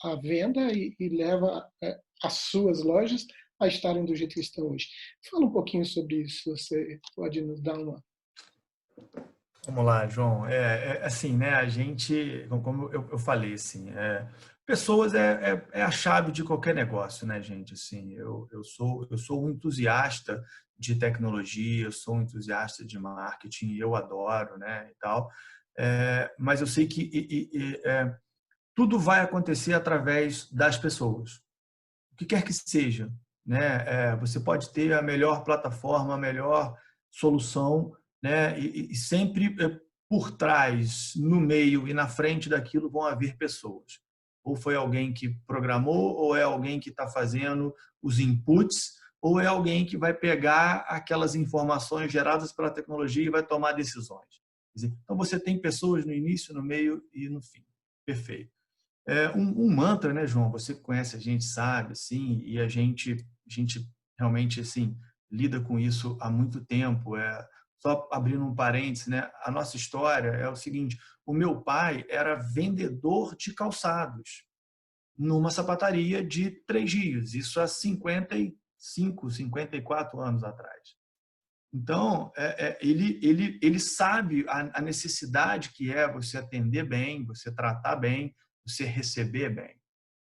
a venda e leva as suas lojas a estarem do jeito que estão hoje. Fala um pouquinho sobre isso, você pode nos dar uma... Vamos lá, João. Assim, né? A gente, como eu falei, assim, pessoas é a chave de qualquer negócio, né, gente? Assim, eu sou um entusiasta de tecnologia, eu sou um entusiasta de marketing, eu adoro, né, e tal. Mas eu sei que tudo vai acontecer através das pessoas, o que quer que seja, né? Você pode ter a melhor plataforma, a melhor solução, né? E sempre por trás, no meio e na frente daquilo vão haver pessoas. Ou foi alguém que programou, ou é alguém que está fazendo os inputs, ou é alguém que vai pegar aquelas informações geradas pela tecnologia e vai tomar decisões. Quer dizer, então você tem pessoas no início, no meio e no fim. Perfeito. Um mantra, né, João? Você que conhece, a gente sabe, assim, e a gente realmente, assim, lida com isso há muito tempo. Só abrindo um parênteses, né? A nossa história é o seguinte: o meu pai era vendedor de calçados numa sapataria de Três Rios, isso há 55, 54 anos atrás. Então, ele sabe a necessidade que é você atender bem, você tratar bem, você receber bem.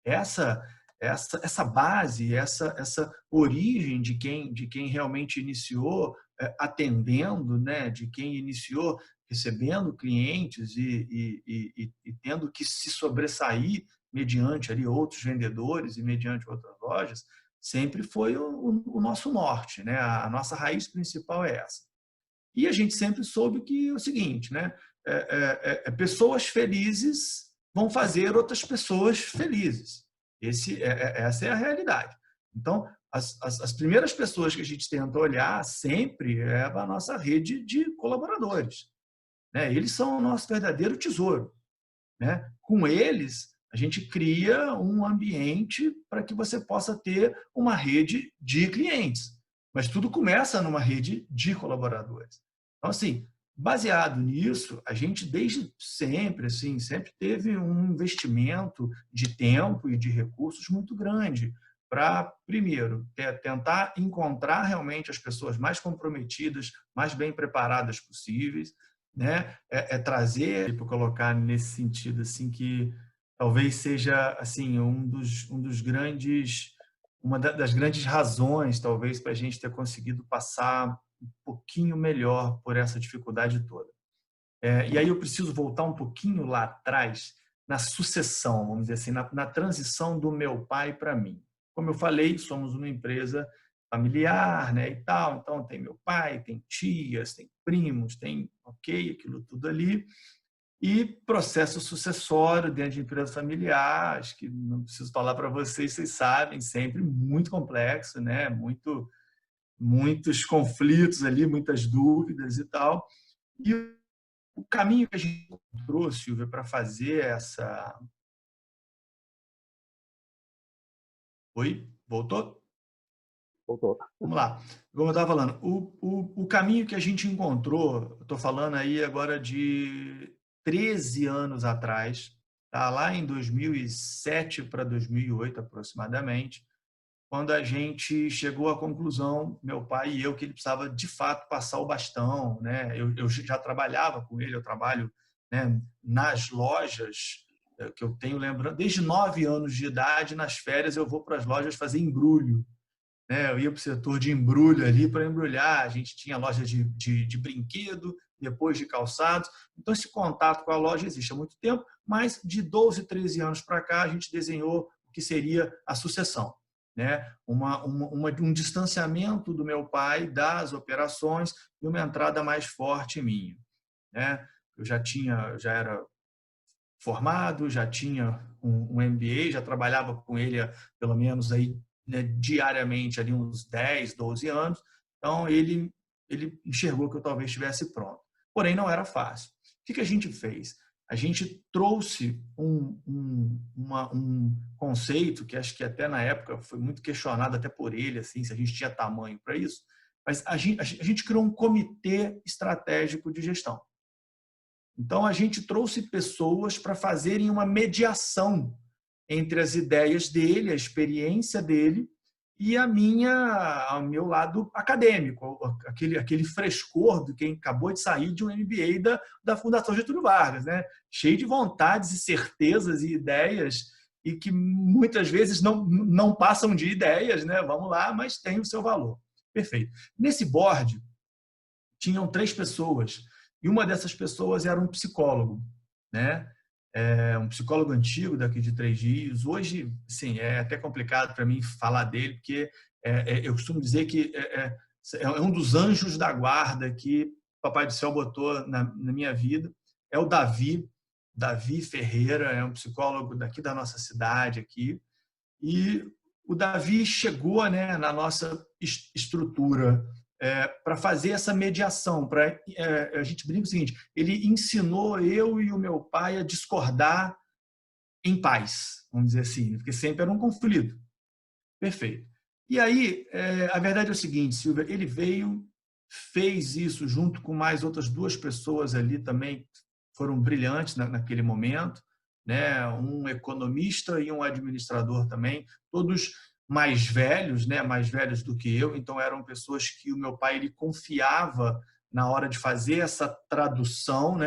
Essa base, essa origem de quem realmente iniciou atendendo, né, de quem iniciou recebendo clientes e tendo que se sobressair mediante ali outros vendedores e mediante outras lojas, sempre foi o nosso norte, né? A nossa raiz principal é essa. E a gente sempre soube que é o seguinte, né? Pessoas felizes vão fazer outras pessoas felizes. Essa é a realidade. Então, as primeiras pessoas que a gente tenta olhar sempre é a nossa rede de colaboradores, né? Eles são o nosso verdadeiro tesouro, né? Com eles, a gente cria um ambiente para que você possa ter uma rede de clientes. Mas tudo começa numa rede de colaboradores. Então, assim, baseado nisso, a gente desde sempre, assim, sempre teve um investimento de tempo e de recursos muito grande para, primeiro, tentar encontrar realmente as pessoas mais comprometidas, mais bem preparadas possíveis, né? Trazer, para colocar nesse sentido, assim, que talvez seja assim uma das grandes razões, talvez, para a gente ter conseguido passar um pouquinho melhor por essa dificuldade toda. E aí eu preciso voltar um pouquinho lá atrás, na sucessão, vamos dizer assim, na transição do meu pai para mim. Como eu falei, somos uma empresa familiar, né, e tal, então tem meu pai, tem tias, tem primos, tem, aquilo tudo ali. E processo sucessório dentro de empresa familiar, acho que não preciso falar para vocês, vocês sabem, sempre muito complexo, né? Muitos conflitos ali, muitas dúvidas e tal. E o caminho que a gente encontrou, Silvia, para fazer essa... Oi? Voltou? Voltou. Vamos lá. Como eu estava falando, o caminho que a gente encontrou, estou falando aí agora de 13 anos atrás, tá? Lá em 2007 para 2008 aproximadamente, quando a gente chegou à conclusão, meu pai e eu, que ele precisava de fato passar o bastão, né? Eu já trabalhava com ele, eu trabalho, né, nas lojas que eu tenho lembrando, desde 9 anos de idade, nas férias eu vou para as lojas fazer embrulho. Eu ia para o setor de embrulho ali para embrulhar. A gente tinha loja de brinquedo, depois de calçados. Então, esse contato com a loja existe há muito tempo, mas de 12, 13 anos para cá, a gente desenhou o que seria a sucessão. Um distanciamento do meu pai das operações e uma entrada mais forte minha. Eu já era formado, já tinha um MBA, já trabalhava com ele pelo menos aí, diariamente ali uns 10, 12 anos. Então, ele enxergou que eu talvez estivesse pronto. Porém, não era fácil. O que a gente fez? A gente trouxe um conceito que acho que até na época foi muito questionado até por ele, assim, se a gente tinha tamanho para isso, mas a gente criou um comitê estratégico de gestão. Então, a gente trouxe pessoas para fazerem uma mediação entre as ideias dele, a experiência dele e ao meu lado acadêmico, aquele frescor de quem acabou de sair de um MBA da Fundação Getúlio Vargas, cheio de vontades e certezas e ideias, e que muitas vezes não passam de ideias, vamos lá, mas tem o seu valor. Perfeito. Nesse board, tinham 3 pessoas, e uma dessas pessoas era um psicólogo, um psicólogo antigo daqui de Três Rios. Hoje, sim, é até complicado para mim falar dele, porque eu costumo dizer que é um dos anjos da guarda que o Papai do Céu botou na minha vida. É o Davi Ferreira, é um psicólogo daqui da nossa cidade aqui. E o Davi chegou na nossa estrutura para fazer essa mediação. A gente brinca o seguinte: ele ensinou eu e o meu pai a discordar em paz, vamos dizer assim, porque sempre era um conflito. Perfeito. E aí, a verdade é o seguinte, Silvia, ele veio, fez isso junto com mais outras 2 pessoas ali também, foram brilhantes naquele momento, um economista e um administrador também, todos mais velhos do que eu. Então eram pessoas que o meu pai ele confiava na hora de fazer essa tradução,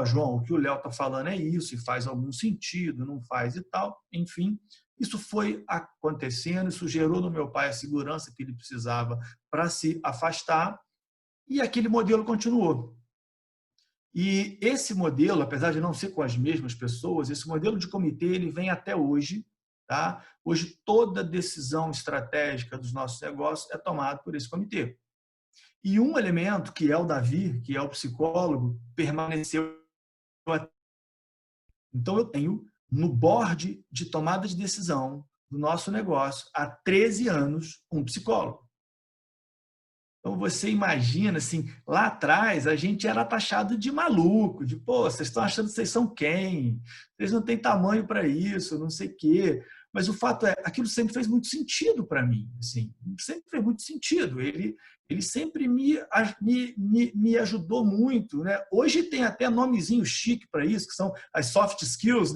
João, o que o Léo está falando é isso, e faz algum sentido, não faz e tal. Enfim, isso foi acontecendo, isso gerou no meu pai a segurança que ele precisava para se afastar, e aquele modelo continuou. E esse modelo, apesar de não ser com as mesmas pessoas, esse modelo de comitê ele vem até hoje. Hoje, toda decisão estratégica dos nossos negócios é tomada por esse comitê. E um elemento, que é o Davi, que é o psicólogo, permaneceu. Então, eu tenho no board de tomada de decisão do nosso negócio, há 13 anos, um psicólogo. Então, você imagina, assim, lá atrás, a gente era taxado de maluco, de, vocês estão achando que vocês são quem? Vocês não têm tamanho para isso, não sei o quê. Mas o fato é, aquilo sempre fez muito sentido para mim, assim, sempre fez muito sentido. Ele sempre me ajudou muito, Hoje tem até nomezinho chique para isso, que são as soft skills,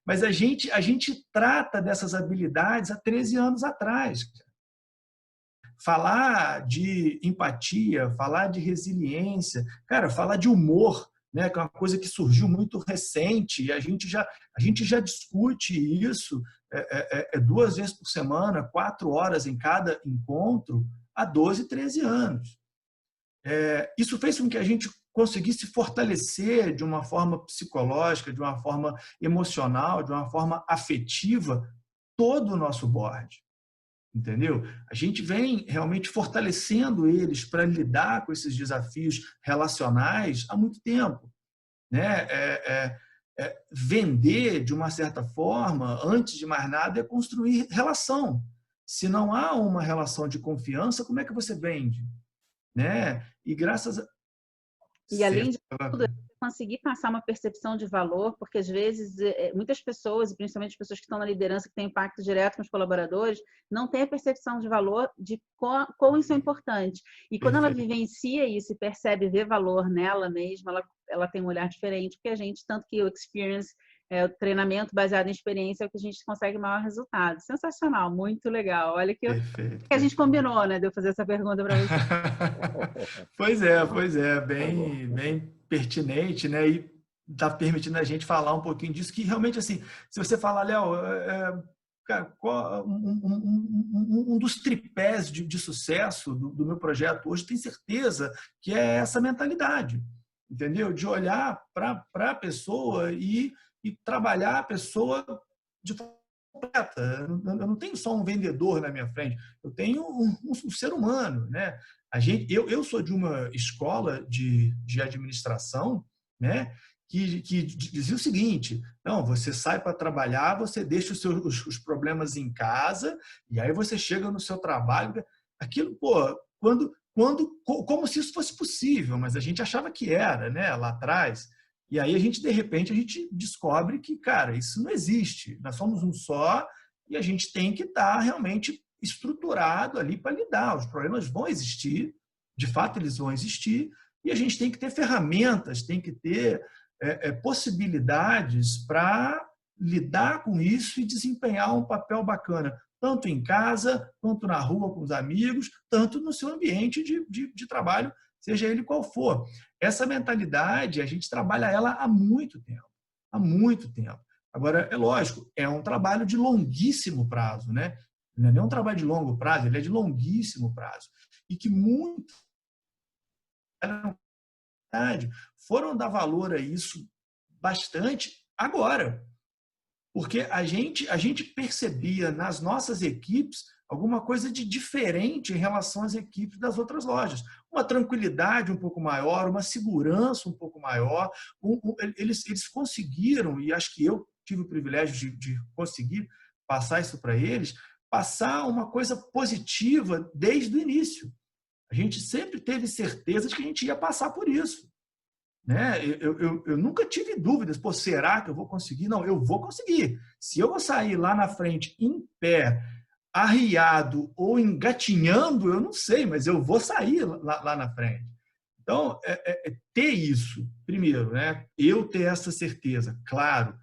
Mas a gente trata dessas habilidades há 13 anos atrás. Falar de empatia, falar de resiliência, falar de humor, que é uma coisa que surgiu muito recente, e a gente já discute isso 2 vezes por semana, 4 horas em cada encontro, há 12, 13 anos. Isso fez com que a gente conseguisse fortalecer de uma forma psicológica, de uma forma emocional, de uma forma afetiva, todo o nosso board. Entendeu? A gente vem realmente fortalecendo eles para lidar com esses desafios relacionais há muito tempo. Vender, de uma certa forma, antes de mais nada, é construir relação. Se não há uma relação de confiança, como é que você vende? E graças a... E além de tudo, conseguir passar uma percepção de valor, porque às vezes muitas pessoas, principalmente as pessoas que estão na liderança, que têm impacto direto com os colaboradores, não têm a percepção de valor de quão isso é importante. E quando ela vivencia isso e percebe, vê valor nela mesma, ela tem um olhar diferente, porque a gente, tanto que o experience, o treinamento baseado em experiência, é o que a gente consegue maior resultado. Sensacional, muito legal. Olha que a gente combinou, de eu fazer essa pergunta para você. Pois é, bem pertinente, tá permitindo a gente falar um pouquinho disso, que realmente, assim, se você falar, Léo, cara, um dos tripés de sucesso do meu projeto hoje, tenho certeza que é essa mentalidade, entendeu? De olhar para a pessoa e trabalhar a pessoa de forma completa. Eu não tenho só um vendedor na minha frente, eu tenho um ser humano, né? Eu sou de uma escola de administração, né? Que dizia o seguinte: não, você sai para trabalhar, você deixa os problemas em casa e aí você chega no seu trabalho. Aquilo, pô, como se isso fosse possível, mas a gente achava que era, né, lá atrás. E aí de repente a gente descobre que, cara, isso não existe. Nós somos um só e a gente tem que estar realmente estruturado ali para lidar. Os problemas vão existir, de fato eles vão existir, e a gente tem que ter ferramentas, tem que ter possibilidades para lidar com isso e desempenhar um papel bacana, tanto em casa, quanto na rua com os amigos, tanto no seu ambiente de trabalho, seja ele qual for. Essa mentalidade, a gente trabalha ela há muito tempo. Há muito tempo. Agora, é lógico, é um trabalho de longuíssimo prazo, né? Não é um trabalho de longo prazo, ele é de longuíssimo prazo. E que muitos foram dar valor a isso bastante agora. Porque a gente percebia nas nossas equipes alguma coisa de diferente em relação às equipes das outras lojas. Uma tranquilidade um pouco maior, uma segurança um pouco maior. Eles conseguiram, e acho que eu tive o privilégio de conseguir passar isso para eles, passar uma coisa positiva desde o início. A gente sempre teve certeza de que a gente ia passar por isso. Né? Eu nunca tive dúvidas, pô, será que eu vou conseguir? Não, eu vou conseguir. Se eu vou sair lá na frente em pé, arriado ou engatinhando, eu não sei, mas eu vou sair lá na frente. Então, ter isso, primeiro, né? Eu ter essa certeza, claro,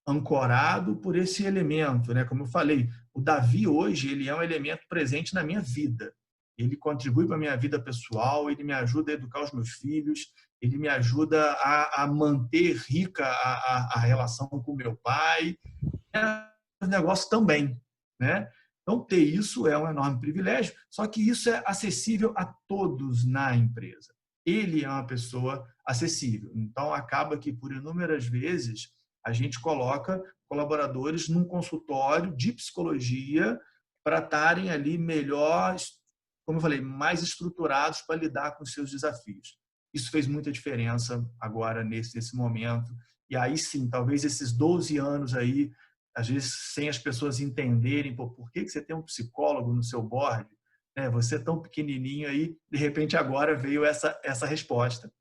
ancorado por esse elemento, né? Como eu falei, o Davi hoje ele é um elemento presente na minha vida. Ele contribui para a minha vida pessoal, ele me ajuda a educar os meus filhos, ele me ajuda a manter rica a relação com o meu pai, o negócio também, né? Então, ter isso é um enorme privilégio, só que isso é acessível a todos na empresa. Ele é uma pessoa acessível. Então, acaba que, por inúmeras vezes, a gente coloca colaboradores num consultório de psicologia para estarem ali melhor, como eu falei, mais estruturados para lidar com os seus desafios. Isso fez muita diferença agora, nesse momento. E aí sim, talvez esses 12 anos aí, às vezes sem as pessoas entenderem por que você tem um psicólogo no seu board, né? Você é tão pequenininho aí, de repente agora veio essa resposta.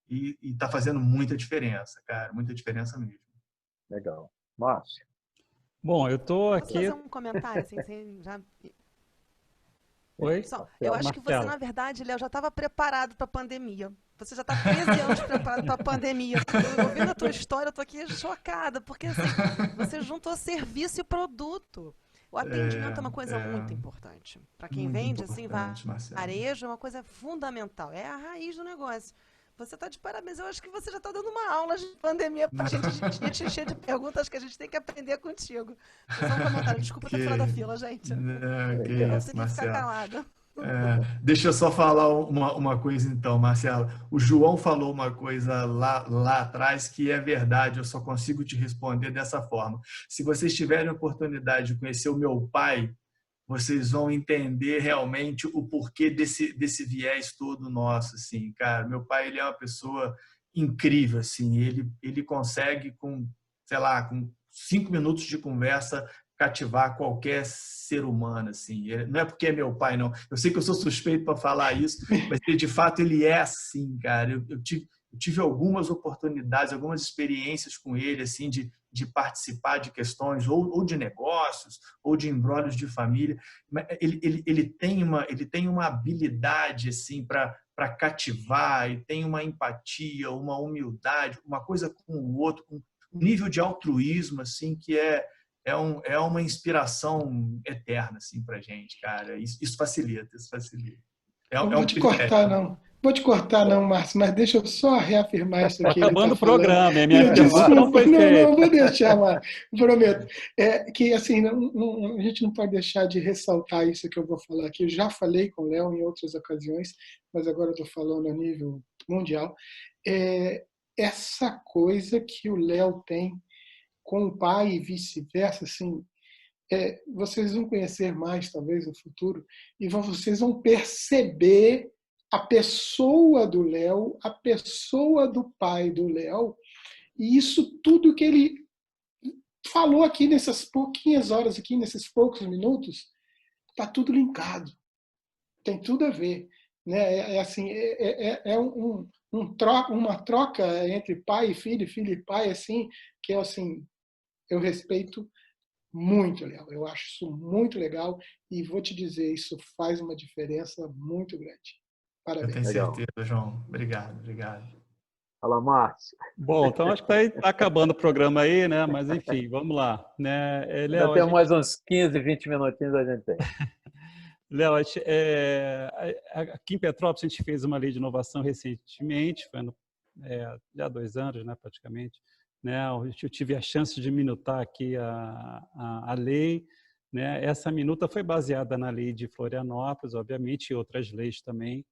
E está fazendo muita diferença, cara, muita diferença mesmo. Legal. Márcio? Bom, eu estou Posso aqui... fazer um comentário, assim, sem já... Oi? Eu acho que você, Marcela. na verdade, Léo, já estava preparado para a pandemia. Você já está 13 anos preparado para a pandemia. Ouvindo a tua história, eu estou aqui chocada, porque assim, você juntou serviço e produto. O atendimento é uma coisa muito importante. Para quem Muito vende, assim, Marcelo. varejo é uma coisa fundamental. É a raiz do negócio. Você está de parabéns. Eu acho que você já está dando uma aula de pandemia para a gente te encher de perguntas que a gente tem que aprender contigo. Só um comentário. Desculpa ter fora da fila, gente. Não, que Eu isso, consegui ficar Marcelo. calada. Deixa eu só falar uma coisa então, Marcelo. O João falou uma coisa lá atrás que é verdade, eu só consigo te responder dessa forma. Se vocês tiverem a oportunidade de conhecer o meu pai, vocês vão entender realmente o porquê desse viés todo nosso, assim, cara. Meu pai, ele é uma pessoa incrível, assim. Ele consegue sei lá, com 5 minutos de conversa cativar qualquer ser humano, assim. Não é porque é meu pai, não. Eu sei que eu sou suspeito para falar isso, mas de fato ele é assim, cara. Eu tive algumas oportunidades, algumas experiências com ele, assim, de participar de questões ou de negócios ou de imbróglios de família. Ele tem uma habilidade assim para cativar, e tem uma empatia, uma humildade, uma coisa com o outro, um nível de altruísmo assim que é uma inspiração eterna assim para gente, cara. Isso facilita. Eu não vou te cortar, não. Vou te cortar, não, Márcio, mas deixa eu só reafirmar isso Está aqui. Ele acabando está o falando. programa, a minha pergunta não Desculpa, foi não, feita. vou deixar, Márcio, prometo. Que, assim, a gente não pode deixar de ressaltar isso que eu vou falar aqui. Eu já falei com o Léo em outras ocasiões, mas agora eu estou falando a nível mundial. Essa coisa que o Léo tem com o pai e vice-versa, assim, vocês vão conhecer mais, talvez, no futuro, e vocês vão perceber a pessoa do Léo, a pessoa do pai do Léo, e isso tudo que ele falou aqui nessas pouquinhas horas, aqui nesses poucos minutos, está tudo linkado, tem tudo a ver. Né? Uma troca entre pai e filho e pai, assim, que é assim, eu respeito muito, Léo. Eu acho isso muito legal e vou te dizer, isso faz uma diferença muito grande. Eu Parabéns. tenho Legal. certeza, João. Obrigado, obrigado. Fala, Márcio. Bom, então acho que está acabando o programa aí, né? Mas enfim, vamos lá. Né? Ainda Léo, temos mais uns 15, 20 minutinhos a gente tem. Léo, aqui em Petrópolis a gente fez uma lei de inovação recentemente, foi já há 2 anos, né, praticamente. Né? Eu tive a chance de minutar aqui a lei. Né? Essa minuta foi baseada na lei de Florianópolis, obviamente, e outras leis também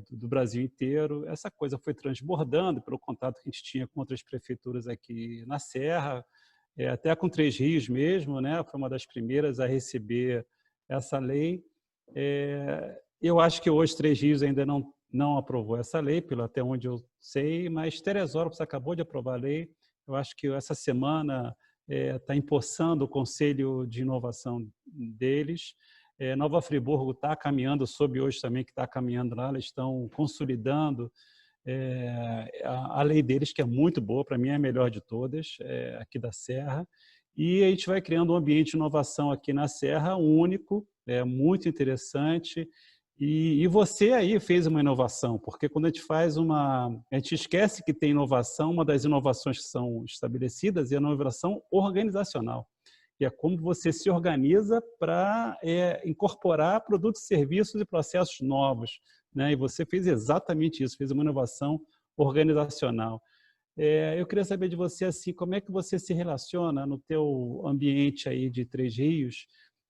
do Brasil inteiro. Essa coisa foi transbordando pelo contato que a gente tinha com outras prefeituras aqui na Serra, até com Três Rios mesmo, né? Foi uma das primeiras a receber essa lei. Eu acho que hoje Três Rios ainda não aprovou essa lei, pelo até onde eu sei, mas Teresópolis acabou de aprovar a lei. Eu acho que essa semana está empossando o Conselho de Inovação deles. Nova Friburgo está caminhando, soube hoje também que está caminhando lá, eles estão consolidando a lei deles, que é muito boa, para mim é a melhor de todas, aqui da Serra. E a gente vai criando um ambiente de inovação aqui na Serra, único, muito interessante. E você aí fez uma inovação, porque quando a gente esquece que tem inovação, uma das inovações que são estabelecidas é a inovação organizacional, que é como você se organiza para incorporar produtos, serviços e processos novos. Né? E você fez exatamente isso, fez uma inovação organizacional. Eu queria saber de você, assim, como é que você se relaciona no teu ambiente aí de Três Rios,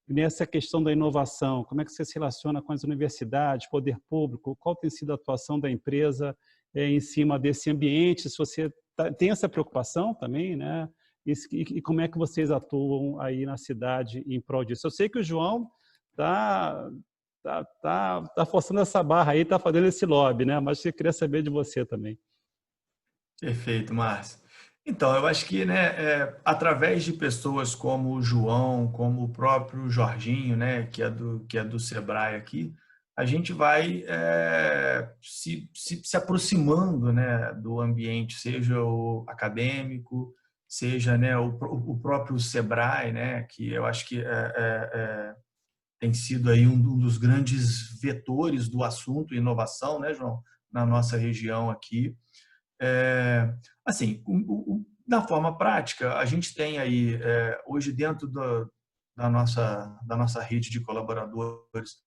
nessa questão da inovação? Como é que você se relaciona com as universidades, poder público? Qual tem sido a atuação da empresa em cima desse ambiente? Se você tem essa preocupação também, né? E como é que vocês atuam aí na cidade em prol disso? Eu sei que o João tá forçando essa barra aí, está fazendo esse lobby, né? Mas eu queria saber de você também. Perfeito, Márcio. Então, eu acho que, né, através de pessoas como o João, como o próprio Jorginho, né, que é do Sebrae aqui, a gente vai se aproximando, né, do ambiente, seja o acadêmico, seja, né, o próprio Sebrae, né, que eu acho que tem sido aí um dos grandes vetores do assunto inovação, né, João, na nossa região aqui. Assim, na forma prática, a gente tem aí, hoje dentro da nossa rede de colaboradores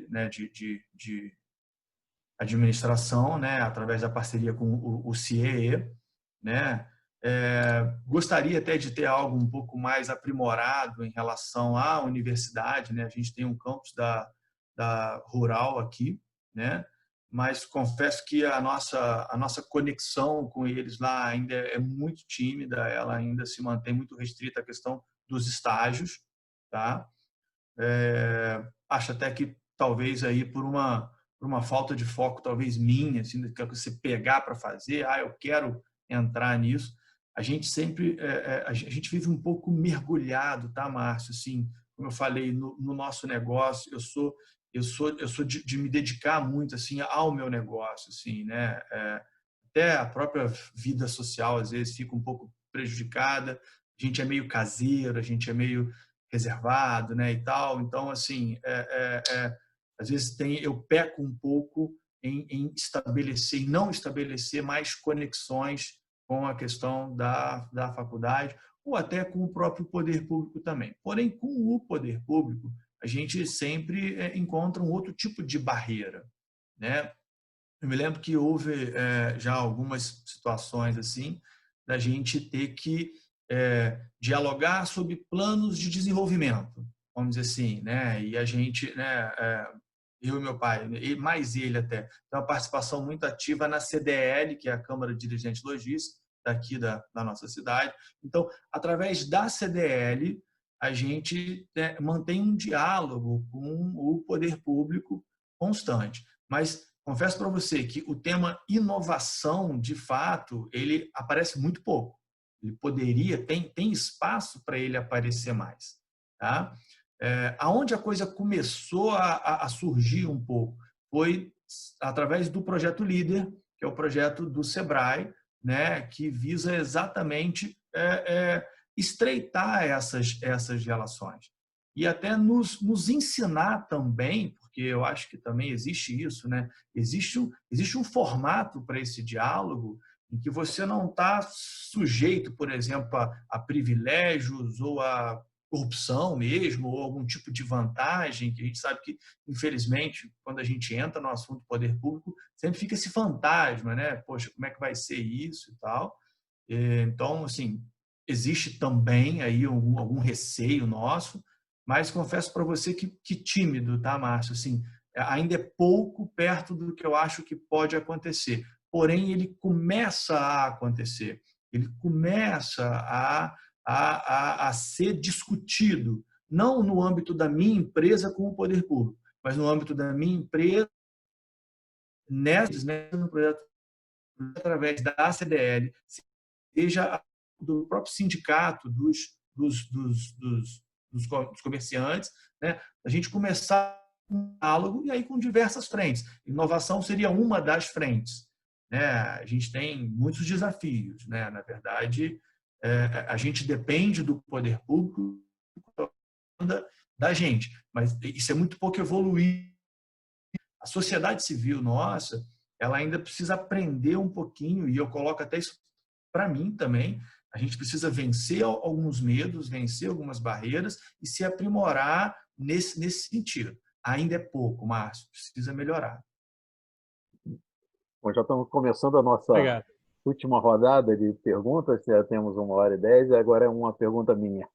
né, de administração, né, através da parceria com o CIEE, né, gostaria até de ter algo um pouco mais aprimorado em relação à universidade, né, a gente tem um campus da Rural aqui, né, mas confesso que a nossa conexão com eles lá ainda é muito tímida, ela ainda se mantém muito restrita à questão dos estágios, tá? Acho até que talvez aí por uma falta de foco, talvez minha, assim, que você pegar para fazer, eu quero entrar nisso. A gente sempre, a gente vive um pouco mergulhado, tá, Márcio? Assim, como eu falei, no nosso negócio, eu sou de me dedicar muito assim ao meu negócio, assim, né? Até a própria vida social às vezes fica um pouco prejudicada. A gente é meio caseiro, a gente é meio reservado, né, e tal. Então, assim, às vezes eu peco um pouco em estabelecer e não estabelecer mais conexões com a questão da faculdade ou até com o próprio poder público também. Porém, com o poder público, a gente sempre encontra um outro tipo de barreira, né? Eu me lembro que houve já algumas situações assim, da gente ter que dialogar sobre planos de desenvolvimento, vamos dizer assim, né? E a gente, né, eu e meu pai, e mais ele até, tem uma participação muito ativa na CDL, que é a Câmara de Dirigentes Logísticos, daqui da nossa cidade. Então, através da CDL, a gente mantém um diálogo com o poder público constante. Mas confesso para você que o tema inovação, de fato, ele aparece muito pouco. Ele poderia, tem espaço para ele aparecer mais. Tá? Aonde a coisa começou a surgir um pouco foi através do projeto Líder, que é o projeto do Sebrae, né, que visa exatamente estreitar essas relações. E até nos ensinar também, porque eu acho que também existe isso, né? Existe um formato para esse diálogo em que você não está sujeito, por exemplo, a privilégios ou a corrupção mesmo, ou algum tipo de vantagem, que a gente sabe que, infelizmente, quando a gente entra no assunto do poder público, sempre fica esse fantasma, né? Poxa, como é que vai ser isso e tal? Então, assim, existe também aí algum receio nosso, mas confesso para você que tímido, tá, Márcio? Assim, ainda é pouco perto do que eu acho que pode acontecer. Porém, ele começa a acontecer, ele começa a ser discutido, não no âmbito da minha empresa com o poder público, mas no âmbito da minha empresa, no projeto, através da CDL, seja do próprio sindicato, dos comerciantes, né? A gente começar um diálogo e aí com diversas frentes. Inovação seria uma das frentes, né? A gente tem muitos desafios, né? Na verdade, a gente depende do poder público da gente, mas isso é muito pouco evoluído. A sociedade civil nossa, ela ainda precisa aprender um pouquinho, e eu coloco até isso para mim também. A gente precisa vencer alguns medos, vencer algumas barreiras e se aprimorar nesse sentido. Ainda é pouco, Márcio, precisa melhorar. Bom, já estamos começando a nossa Obrigado. última rodada de perguntas, já temos 1h10, e agora é uma pergunta minha.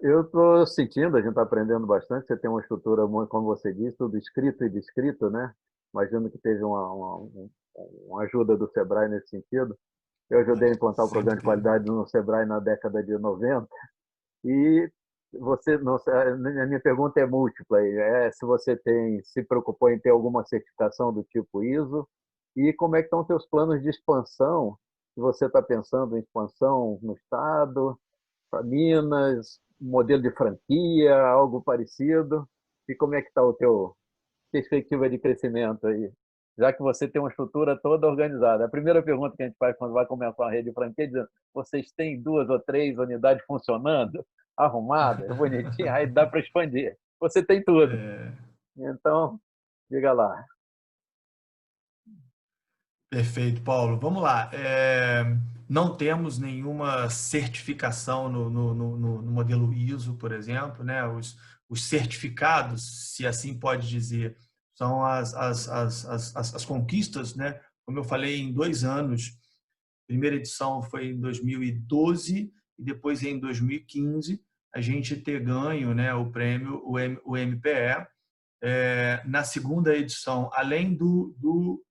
Eu estou sentindo, a gente está aprendendo bastante, você tem uma estrutura, como você disse, tudo escrito e descrito, né? Imagino que teve uma ajuda do Sebrae nesse sentido. Eu ajudei a implantar o programa de qualidade no Sebrae na década de 90, e a minha pergunta é múltipla. Se você se preocupou em ter alguma certificação do tipo ISO, e como é que estão os seus planos de expansão? Se você está pensando em expansão no Estado, para Minas, modelo de franquia, algo parecido, e como é que está o teu perspectiva de crescimento aí? Já que você tem uma estrutura toda organizada. A primeira pergunta que a gente faz quando vai começar uma rede de franquia é dizendo: vocês têm 2 ou 3 unidades funcionando, arrumadas, bonitinhas, aí dá para expandir. Você tem tudo. Então, diga lá. Perfeito, Paulo. Vamos lá. Não temos nenhuma certificação no modelo ISO, por exemplo, né? Os certificados, se assim pode dizer, são as conquistas, né? Como eu falei, em 2 anos. A primeira edição foi em 2012 e depois em 2015 a gente ter ganho, né, o prêmio, o MPE. Na segunda edição, além do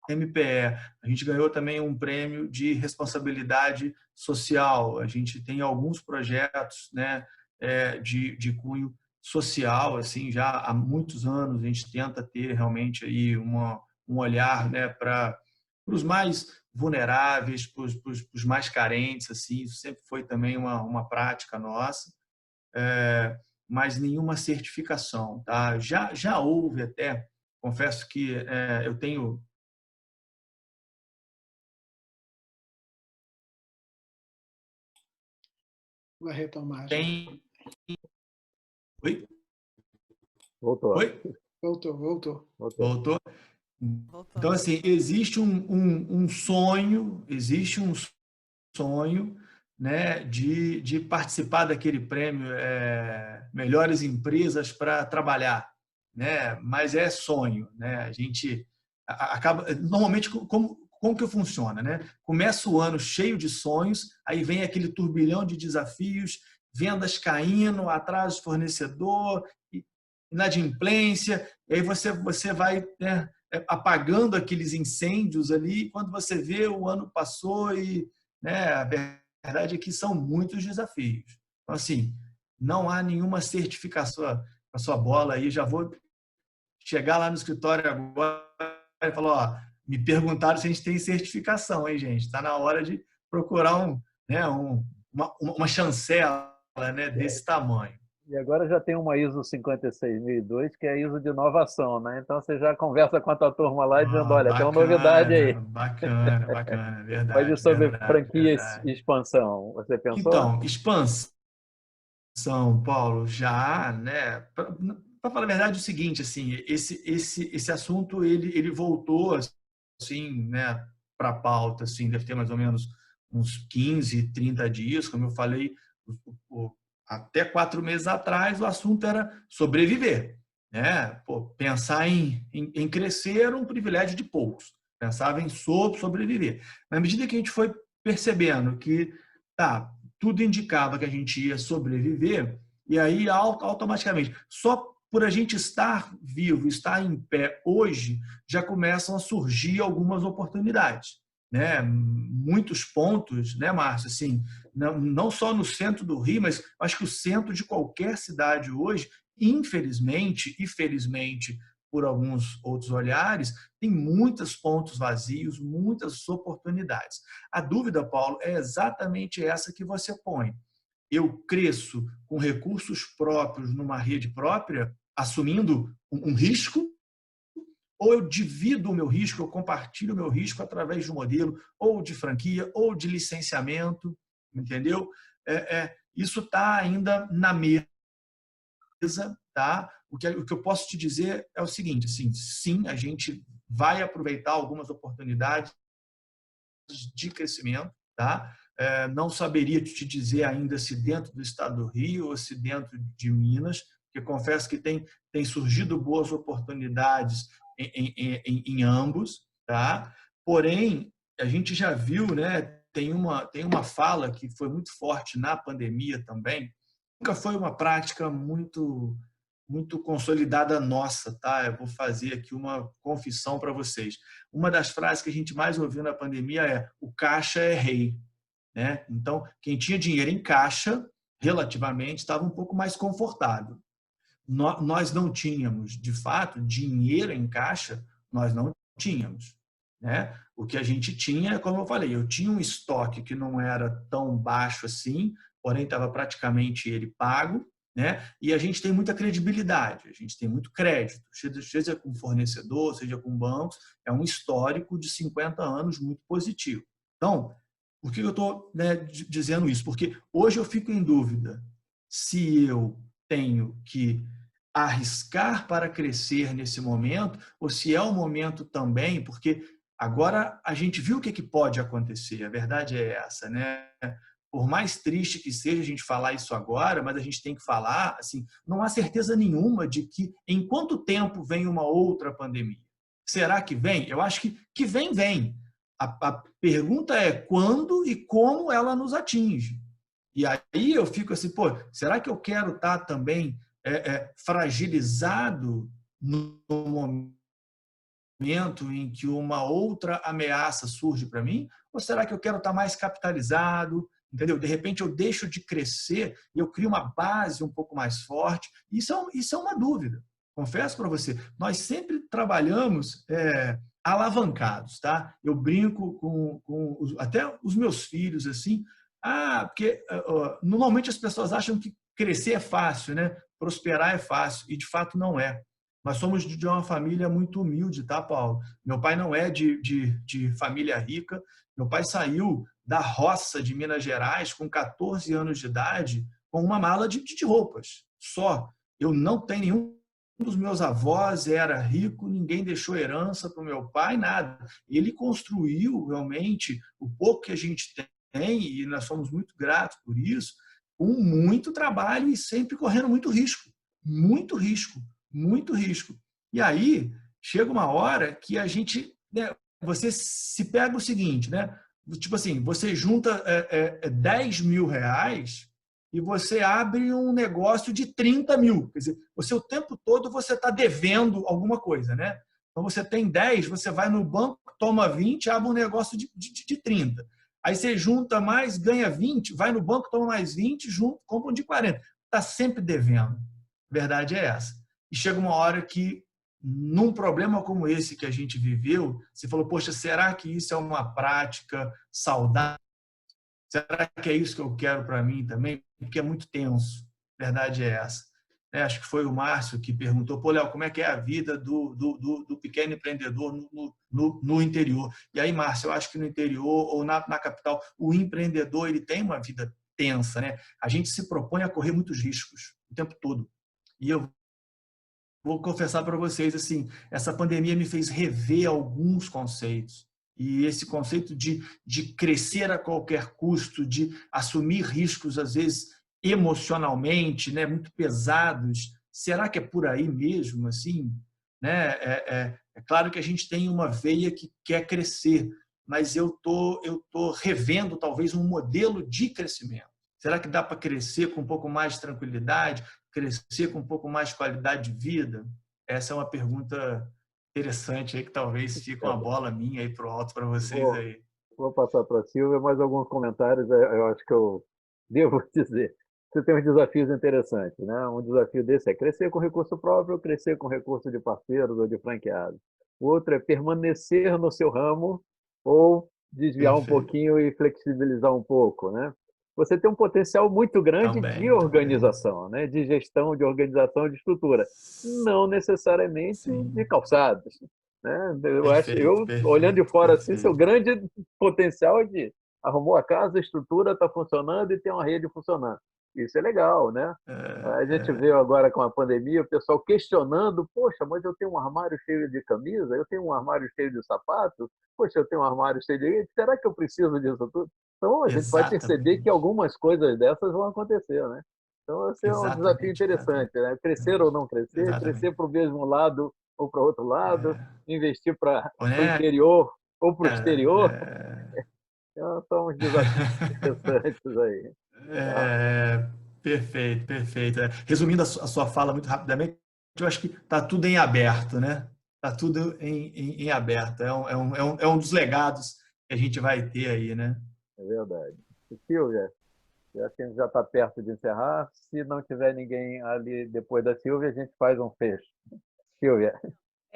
MPE, a gente ganhou também um prêmio de responsabilidade social. A gente tem alguns projetos, né, de cunho social, assim, já há muitos anos. A gente tenta ter realmente aí um olhar, né, para os mais vulneráveis, para os mais carentes, assim. Isso sempre foi também uma prática nossa. Mas nenhuma certificação, tá? Já houve até, confesso que eu tenho... Vai retomar. Tem... Oi? Voltou. Oi? Voltou. Voltou? Então, assim, existe um sonho né, de participar daquele prêmio Melhores Empresas para Trabalhar, né? Mas é sonho, né? A gente acaba normalmente como que funciona, né? Começa o ano cheio de sonhos, aí vem aquele turbilhão de desafios, vendas caindo, atraso de fornecedor, inadimplência, e aí você vai, né, apagando aqueles incêndios ali, quando você vê o ano passou e, né, a verdade é que são muitos desafios. Então, assim, não há nenhuma certificação a sua bola aí, já vou chegar lá no escritório agora e falar, ó, me perguntaram se a gente tem certificação, hein, gente? Está na hora de procurar né, uma chancela, né, desse tamanho. E agora já tem uma ISO 56002, que é a ISO de inovação, né? Então você já conversa com a tua turma lá dizendo, olha, tem uma novidade aí. Bacana, Mas e verdade, sobre verdade, franquia verdade. e expansão, você pensou? Então, expansão, Paulo, já, né? Para falar a verdade, é o seguinte, assim, esse assunto ele voltou assim, né, para a pauta, assim, deve ter mais ou menos uns 15, 30 dias, como eu falei, até 4 meses atrás o assunto era sobreviver, né? Pô, pensar em crescer era um privilégio de poucos, pensava em sobreviver. Na medida que a gente foi percebendo que tudo indicava que a gente ia sobreviver, e aí automaticamente, só por a gente estar vivo, estar em pé hoje, já começam a surgir algumas oportunidades, né? Muitos pontos, né, Márcio? Assim, não só no centro do Rio, mas acho que o centro de qualquer cidade hoje, infelizmente e felizmente, por alguns outros olhares, tem muitos pontos vazios, muitas oportunidades. A dúvida, Paulo, é exatamente essa que você põe. Eu cresço com recursos próprios numa rede própria, assumindo um risco, ou eu divido o meu risco, eu compartilho o meu risco através de um modelo ou de franquia ou de licenciamento, entendeu? Isso está ainda na mesa, tá? O que eu posso te dizer é o seguinte, assim, sim, a gente vai aproveitar algumas oportunidades de crescimento, tá? Não saberia te dizer ainda se dentro do estado do Rio ou se dentro de Minas, porque confesso que tem surgido boas oportunidades em ambos, tá? Porém, a gente já viu, né? Tem uma fala que foi muito forte na pandemia também. Nunca foi uma prática muito consolidada nossa, tá? Eu vou fazer aqui uma confissão para vocês. Uma das frases que a gente mais ouviu na pandemia é: o caixa é rei, né? Então, quem tinha dinheiro em caixa, relativamente, estava um pouco mais confortável. Nós não tínhamos, de fato, dinheiro em caixa, nós não tínhamos, né? O que a gente tinha, como eu falei, eu tinha um estoque que não era tão baixo assim, porém estava praticamente ele pago, né? E a gente tem muita credibilidade, a gente tem muito crédito, seja com fornecedor, seja com bancos, é um histórico de 50 anos muito positivo. Então, por que eu estou, né, dizendo isso? Porque hoje eu fico em dúvida se eu tenho que arriscar para crescer nesse momento ou se é o momento também, porque agora a gente viu o que pode acontecer, a verdade é essa, né? Por mais triste que seja a gente falar isso agora, mas a gente tem que falar, assim, não há certeza nenhuma de que em quanto tempo vem uma outra pandemia. Será que vem? Eu acho que vem. A pergunta é quando e como ela nos atinge. E aí eu fico assim, pô, será que eu quero estar também fragilizado no momento em que uma outra ameaça surge para mim? Ou será que eu quero estar mais capitalizado? Entendeu? De repente eu deixo de crescer e eu crio uma base um pouco mais forte. Isso é uma dúvida. Confesso para você, nós sempre trabalhamos alavancados, tá? Eu brinco com até os meus filhos assim, porque normalmente as pessoas acham que crescer é fácil, né? Prosperar é fácil, e de fato não é. Nós somos de uma família muito humilde, tá, Paulo? Meu pai não é de família rica, meu pai saiu da roça de Minas Gerais com 14 anos de idade com uma mala de roupas, só. Eu não tenho nenhum dos meus avós era rico, ninguém deixou herança para o meu pai, nada. Ele construiu realmente o pouco que a gente e nós somos muito gratos por isso, com muito trabalho e sempre correndo muito risco. Muito risco, muito risco. E aí, chega uma hora que a gente, né, você se pega o seguinte, né? Tipo assim, você junta 10 mil reais e você abre um negócio de 30 mil. Quer dizer, você o tempo todo você está devendo alguma coisa, né? Então você tem 10, você vai no banco, toma 20, abre um negócio de 30. Aí você junta mais, ganha 20, vai no banco, toma mais 20, junto, compra um de 40. Está sempre devendo. A verdade é essa. E chega uma hora que, num problema como esse que a gente viveu, você falou, poxa, será que isso é uma prática saudável? Será que é isso que eu quero para mim também? Porque é muito tenso. A verdade é essa. Acho que foi o Márcio que perguntou, pô, Léo, como é que é a vida do pequeno empreendedor no interior? E aí, Márcio, eu acho que no interior ou na capital, o empreendedor ele tem uma vida tensa, né? A gente se propõe a correr muitos riscos o tempo todo. E eu vou confessar para vocês, assim, essa pandemia me fez rever alguns conceitos. E esse conceito de crescer a qualquer custo, de assumir riscos, às vezes, emocionalmente, né, muito pesados. Será que é por aí mesmo? Assim, né? É claro que a gente tem uma veia que quer crescer, mas eu tô revendo talvez um modelo de crescimento. Será que dá para crescer com um pouco mais de tranquilidade, crescer com um pouco mais de qualidade de vida? Essa é uma pergunta interessante aí que talvez fique uma bola minha aí pro alto para vocês aí. Vou passar para a Silvia, mais alguns comentários, eu acho que eu devo dizer. Você tem uns desafios interessantes, né? Um desafio desse é crescer com recurso próprio ou crescer com recurso de parceiros ou de franqueados. O outro é permanecer no seu ramo ou desviar um pouquinho e flexibilizar um pouco, né? Você tem um potencial muito grande de organização, né? De gestão, de organização, de estrutura. Não necessariamente de calçados. Né? Olhando de fora assim, seu grande potencial é de arrumou a casa, a estrutura está funcionando e tem uma rede funcionando. Isso é legal, né? A gente vê agora com a pandemia o pessoal questionando, poxa, mas eu tenho um armário cheio de camisa, eu tenho um armário cheio de sapatos, poxa, eu tenho um armário cheio de... Será que eu preciso disso tudo? Então, a gente vai perceber que algumas coisas dessas vão acontecer, né? Então, esse é um desafio interessante, né? Crescer ou não crescer, crescer para o mesmo lado ou para o outro lado, investir para o interior ou para o exterior. Então, são uns desafios interessantes aí. Perfeito, perfeito. Resumindo a sua fala muito rapidamente, eu acho que está tudo em aberto, né? Está tudo em aberto. É um dos legados que a gente vai ter aí, né? É verdade. E, Silvia, acho que a gente já está perto de encerrar. Se não tiver ninguém ali depois da Silvia, a gente faz um fecho. Silvia.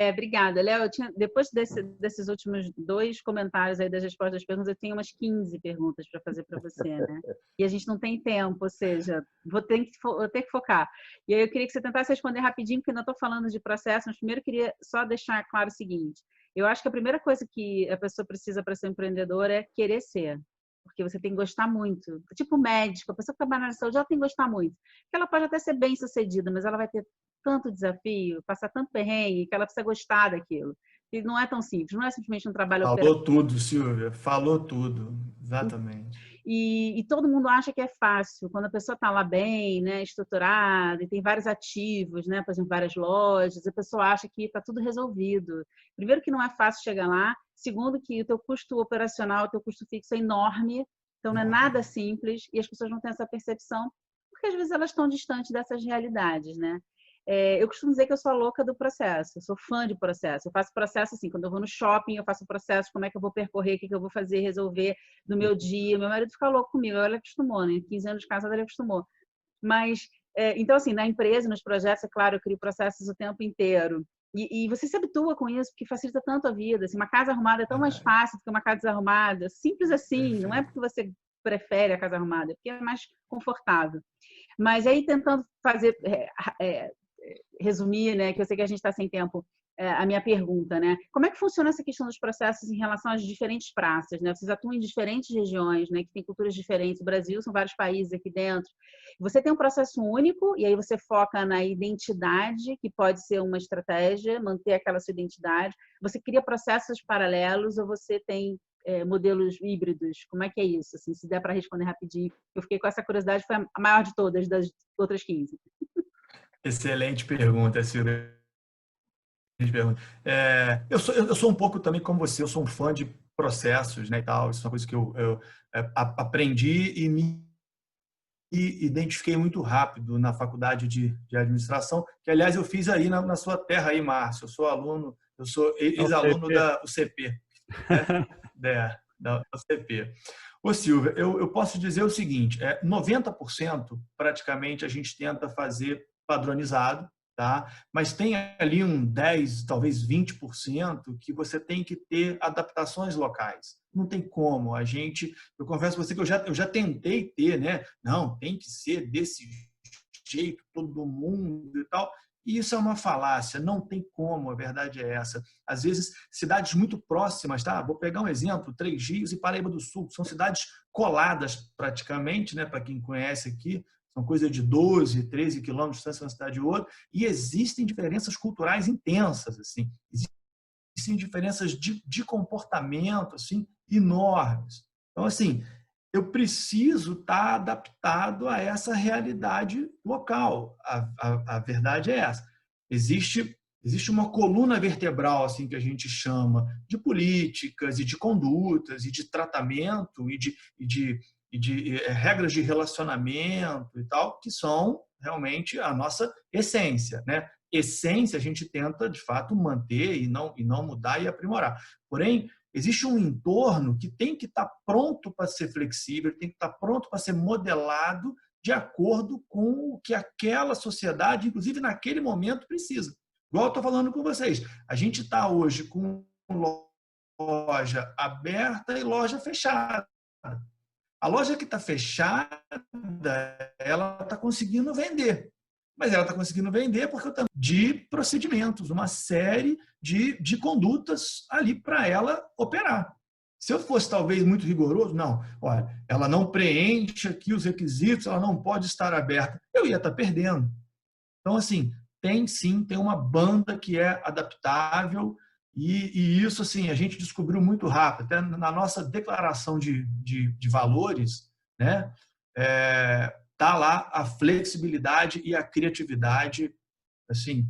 Obrigada, Léo. Depois desses últimos 2 comentários aí das respostas das perguntas, eu tenho umas 15 perguntas para fazer para você, né? E a gente não tem tempo, ou seja, vou ter que focar. E aí eu queria que você tentasse responder rapidinho, porque não estou falando de processo, mas primeiro eu queria só deixar claro o seguinte: eu acho que a primeira coisa que a pessoa precisa para ser empreendedora é querer ser. Porque você tem que gostar muito. Tipo médico, a pessoa que trabalha na saúde, ela tem que gostar muito. Porque ela pode até ser bem sucedida, mas ela vai ter tanto desafio, passar tanto perrengue, que ela precisa gostar daquilo. E não é tão simples, não é simplesmente um trabalho operacional. Falou tudo, Silvia, falou tudo, exatamente. E todo mundo acha que é fácil, quando a pessoa está lá bem, né, estruturada, e tem vários ativos, né, por exemplo, várias lojas, a pessoa acha que está tudo resolvido. Primeiro que não é fácil chegar lá, segundo que o teu custo operacional, o teu custo fixo é enorme, então não é nada simples, e as pessoas não têm essa percepção, porque às vezes elas estão distantes dessas realidades, né? Eu costumo dizer que eu sou a louca do processo, eu sou fã de processo. Eu faço processo assim, quando eu vou no shopping, eu faço processo, como é que eu vou percorrer, o que eu vou fazer, resolver no meu dia. Meu marido fica louco comigo, ele acostumou, né? 15 anos de casada, ele acostumou. Mas, então assim, na empresa, nos projetos, é claro, eu crio processos o tempo inteiro. E você se habitua com isso, porque facilita tanto a vida. Assim, uma casa arrumada é tão mais fácil do que uma casa desarrumada. Simples assim, não é porque você prefere a casa arrumada, é porque é mais confortável. Mas aí, tentando fazer... resumir, né, que eu sei que a gente está sem tempo, a minha pergunta, né? Como é que funciona essa questão dos processos em relação às diferentes praças, né? Vocês atuam em diferentes regiões, né, que tem culturas diferentes. O Brasil são vários países aqui dentro. Você tem um processo único e aí você foca na identidade, que pode ser uma estratégia, manter aquela sua identidade. Você cria processos paralelos ou você tem modelos híbridos? Como é que é isso? Assim, se der para responder rapidinho. Eu fiquei com essa curiosidade, foi a maior de todas, das outras 15. Excelente pergunta, Silvia. Eu sou um pouco também como você, eu sou um fã de processos, né, e tal. Isso é uma coisa que eu aprendi e me identifiquei muito rápido na faculdade de administração, que, aliás, eu fiz aí na sua terra aí, Márcio. Eu sou aluno, eu sou ex-aluno da UCP, né? da UCP. Ô, Silvia, eu posso dizer o seguinte, 90% praticamente a gente tenta fazer padronizado, tá? Mas tem ali um 10, talvez 20% que você tem que ter adaptações locais. Não tem como. Eu confesso a você que eu já tentei ter, né? Não, tem que ser desse jeito, todo mundo e tal. E isso é uma falácia, não tem como, a verdade é essa. Às vezes, cidades muito próximas, tá? Vou pegar um exemplo, Três Rios e Paraíba do Sul, são cidades coladas praticamente, né? Para quem conhece aqui, são coisa de 12, 13 quilômetros de distância de uma cidade e outra, e existem diferenças culturais intensas, assim. Existem diferenças de comportamento, assim, enormes. Então, assim, eu preciso estar adaptado a essa realidade local. A verdade é essa. Existe uma coluna vertebral, assim, que a gente chama de políticas e de condutas e de tratamento e de regras de relacionamento e tal, que são realmente a nossa essência, né? Essência a gente tenta, de fato, manter e não mudar e aprimorar. Porém, existe um entorno que tem que estar pronto para ser flexível, tem que estar pronto para ser modelado de acordo com o que aquela sociedade, inclusive naquele momento, precisa. Igual eu estou falando com vocês. A gente está hoje com loja aberta e loja fechada. A loja que está fechada, ela está conseguindo vender. Mas ela está conseguindo vender porque eu tenho de procedimentos, uma série de condutas ali para ela operar. Se eu fosse talvez muito rigoroso, não, olha, ela não preenche aqui os requisitos, ela não pode estar aberta, eu ia estar perdendo. Então, assim, tem uma banda que é adaptável e isso, assim, a gente descobriu muito rápido, até na nossa declaração de valores, né? Tá lá a flexibilidade e a criatividade, assim,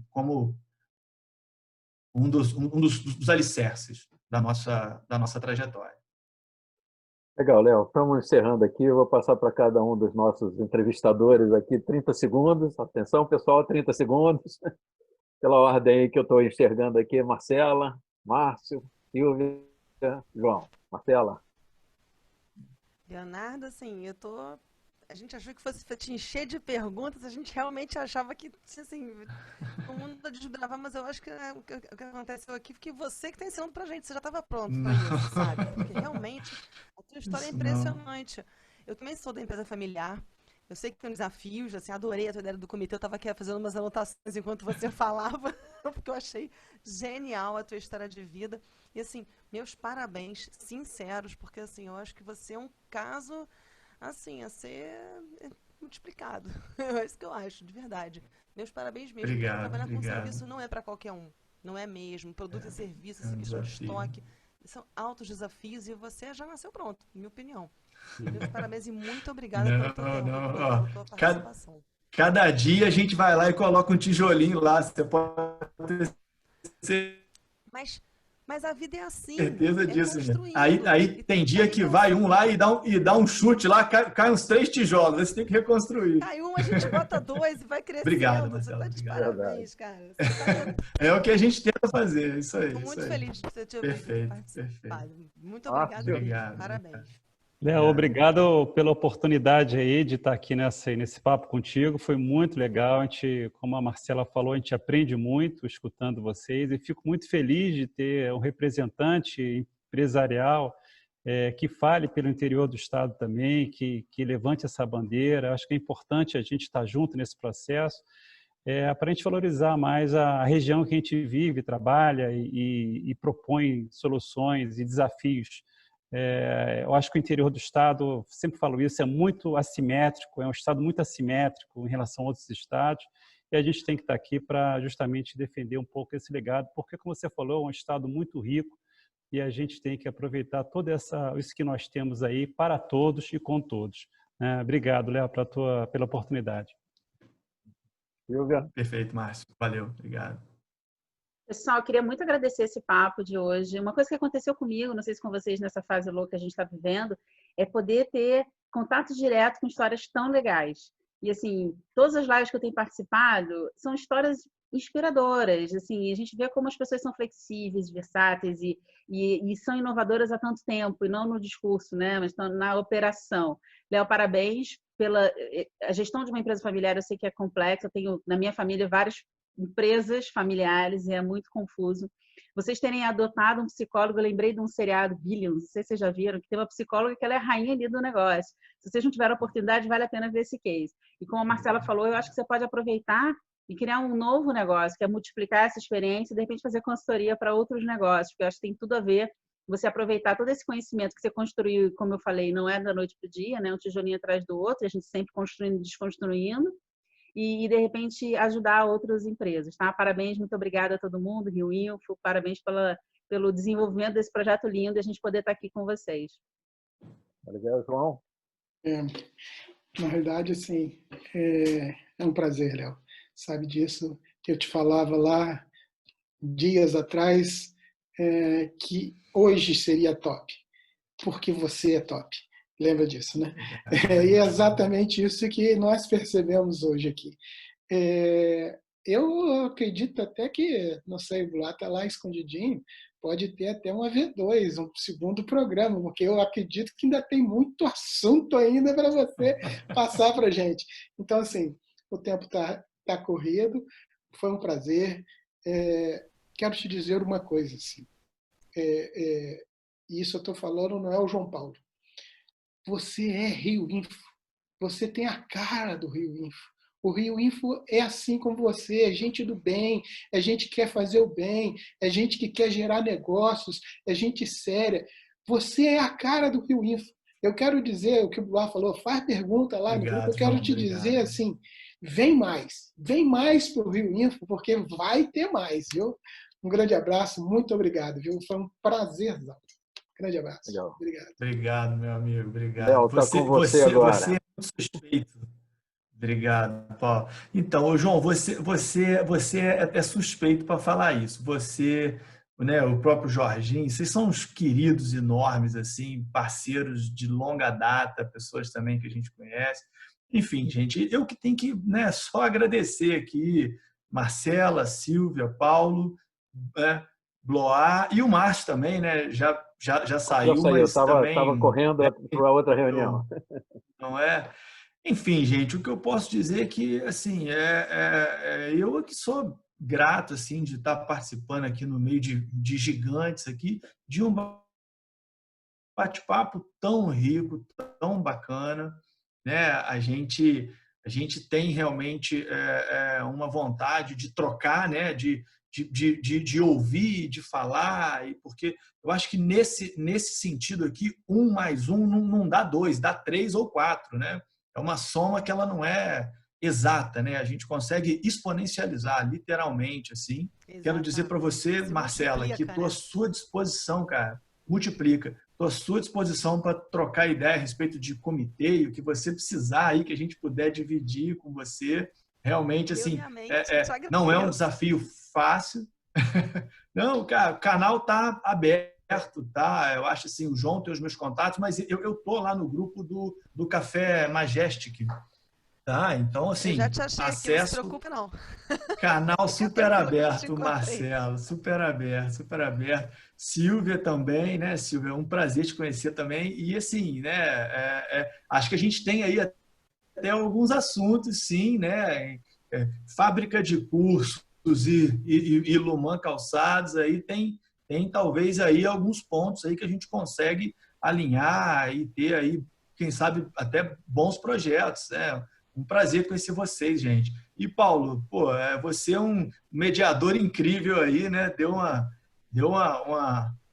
como um dos alicerces da nossa trajetória. Legal, Léo. Estamos encerrando aqui. Eu vou passar para cada um dos nossos entrevistadores aqui 30 segundos. Atenção, pessoal, 30 segundos. Pela ordem aí que eu estou enxergando aqui, Marcela, Márcio, Silvia, João. Marcela. Leonardo, assim, a gente achou que fosse te encher de perguntas, a gente realmente achava que, assim, o mundo desbrava, mas eu acho que o que aconteceu aqui foi que você que está ensinando pra gente, você já estava pronto para isso, sabe? Porque realmente a tua história é impressionante. Eu também sou da empresa familiar, eu sei que tem desafios, assim, adorei a tua ideia do comitê, eu estava aqui fazendo umas anotações enquanto você falava, porque eu achei genial a tua história de vida. E, assim, meus parabéns sinceros, porque, assim, eu acho que você é um caso, assim, a ser multiplicado. É isso que eu acho, de verdade. Meus parabéns mesmo. Obrigado, Trabalhar com obrigado. serviço não é para qualquer um. Não é mesmo. Produto e serviço, essa questão de estoque, são altos desafios e você já nasceu pronto, minha opinião. Meus parabéns e muito obrigada pela tua participação. Cada dia a gente vai lá e coloca um tijolinho lá. Você pode ter Mas a vida é assim. certeza disso. Construindo. Aí tem dia que vai um lá e dá um chute lá, cai uns 3 tijolos. Aí você tem que reconstruir. Cai um, a gente bota 2 e vai crescendo. Obrigado, Você Marcelo. tá de parabéns, cara. É o que a gente tenta fazer, é isso aí. Estou muito feliz de ter Perfeito, participado. Muito Márcio. obrigado. Parabéns. Léo, obrigado pela oportunidade aí de estar aqui nesse papo contigo. Foi muito legal. A gente, como a Marcela falou, a gente aprende muito escutando vocês e fico muito feliz de ter um representante empresarial que fale pelo interior do estado também, que levante essa bandeira. Acho que é importante a gente estar junto nesse processo para a gente valorizar mais a região que a gente vive, trabalha e propõe soluções e desafios. Eu acho que o interior do estado, sempre falo isso, é muito assimétrico, é um estado muito assimétrico em relação a outros estados, e a gente tem que estar aqui para justamente defender um pouco esse legado, porque, como você falou, é um estado muito rico, e a gente tem que aproveitar todo isso que nós temos aí para todos e com todos. Obrigado, Léo, pela oportunidade. Silvia? Perfeito, Márcio. Valeu, obrigado. Pessoal, eu queria muito agradecer esse papo de hoje. Uma coisa que aconteceu comigo, não sei se com vocês nessa fase louca que a gente está vivendo, é poder ter contato direto com histórias tão legais. E, assim, todas as lives que eu tenho participado são histórias inspiradoras. Assim, a gente vê como as pessoas são flexíveis, versáteis e são inovadoras há tanto tempo, e não no discurso, né, mas na operação. Léo, parabéns pela a gestão de uma empresa familiar. Eu sei que é complexa, eu tenho na minha família várias empresas familiares e é muito confuso. Vocês terem adotado um psicólogo, eu lembrei de um seriado, Billions, não sei se vocês já viram, que tem uma psicóloga que ela é a rainha ali do negócio. Se vocês não tiveram oportunidade, vale a pena ver esse case. E como a Marcela falou, eu acho que você pode aproveitar e criar um novo negócio, que é multiplicar essa experiência e, de repente, fazer consultoria para outros negócios, porque eu acho que tem tudo a ver você aproveitar todo esse conhecimento que você construiu, como eu falei, não é da noite para o dia, né? Um tijolinho atrás do outro, a gente sempre construindo e desconstruindo, e, de repente, ajudar outras empresas, tá? Parabéns, muito obrigada a todo mundo, Rio Info, parabéns pelo desenvolvimento desse projeto lindo e a gente poder estar aqui com vocês. Obrigado, João. Na verdade, assim, é um prazer, Léo. Sabe disso que eu te falava lá dias atrás, que hoje seria top, porque você é top. Lembra disso, né? E é exatamente isso que nós percebemos hoje aqui. Eu acredito até que, não sei, lá está lá escondidinho, pode ter até um AV2, um segundo programa, porque eu acredito que ainda tem muito assunto ainda para você passar para a gente. Então, assim, o tempo está corrido, foi um prazer. Quero te dizer uma coisa, assim, e isso eu estou falando, não é o João Paulo. Você é Rio Info. Você tem a cara do Rio Info. O Rio Info é assim como você, é gente do bem, é gente que quer fazer o bem, é gente que quer gerar negócios, é gente séria. Você é a cara do Rio Info. Eu quero dizer o que o Blá falou, faz pergunta lá no grupo, eu quero te dizer assim, vem mais para o Rio Info, porque vai ter mais, viu? Um grande abraço, muito obrigado, viu? Foi um prazer. Grande abraço. Legal. Obrigado. Obrigado, meu amigo. Obrigado. Léo, está com você agora. Você é muito suspeito. Obrigado, Paulo. Então, João, você é suspeito para falar isso. Você, né, o próprio Jorginho, vocês são uns queridos enormes, assim, parceiros de longa data, pessoas também que a gente conhece. Enfim, gente, eu que tenho que, né, só agradecer aqui Marcela, Silvia, Paulo, Bloá e o Márcio também, né? Já saiu, mas também... Estava correndo para outra reunião. Não é? Enfim, gente, o que eu posso dizer é que, assim, eu que sou grato, assim, de estar participando aqui no meio de gigantes aqui, de um bate-papo tão rico, tão bacana, né? A gente tem realmente uma vontade de trocar, né? De ouvir, de falar, porque eu acho que nesse sentido aqui, 1 mais 1 não dá 2, dá 3 ou 4, né? É uma soma que ela não é exata, né? A gente consegue exponencializar, literalmente, assim. Exatamente. Quero dizer para você, Marcela, que estou à sua disposição, cara. Multiplica. Estou à sua disposição para trocar ideia a respeito de comitê e o que você precisar aí, que a gente puder dividir com você. Realmente, assim, não é um desafio fácil. Não, cara, o canal está aberto. Tá? Eu acho assim, o João tem os meus contatos, mas eu tô lá no grupo do Café Majestic, tá? Então, assim, eu já te achei acesso, aqui, não se preocupe não. Canal super aberto, Marcelo, super aberto. Silvia também, né, Silvia? É um prazer te conhecer também. E assim, né, acho que a gente tem aí até alguns assuntos, sim, né? Fábrica de cursos e Luman Calçados, aí tem talvez aí alguns pontos aí que a gente consegue alinhar e ter aí, quem sabe, até bons projetos, né? Um prazer conhecer vocês, gente. E, Paulo, pô, você é um mediador incrível aí, né? Deu uma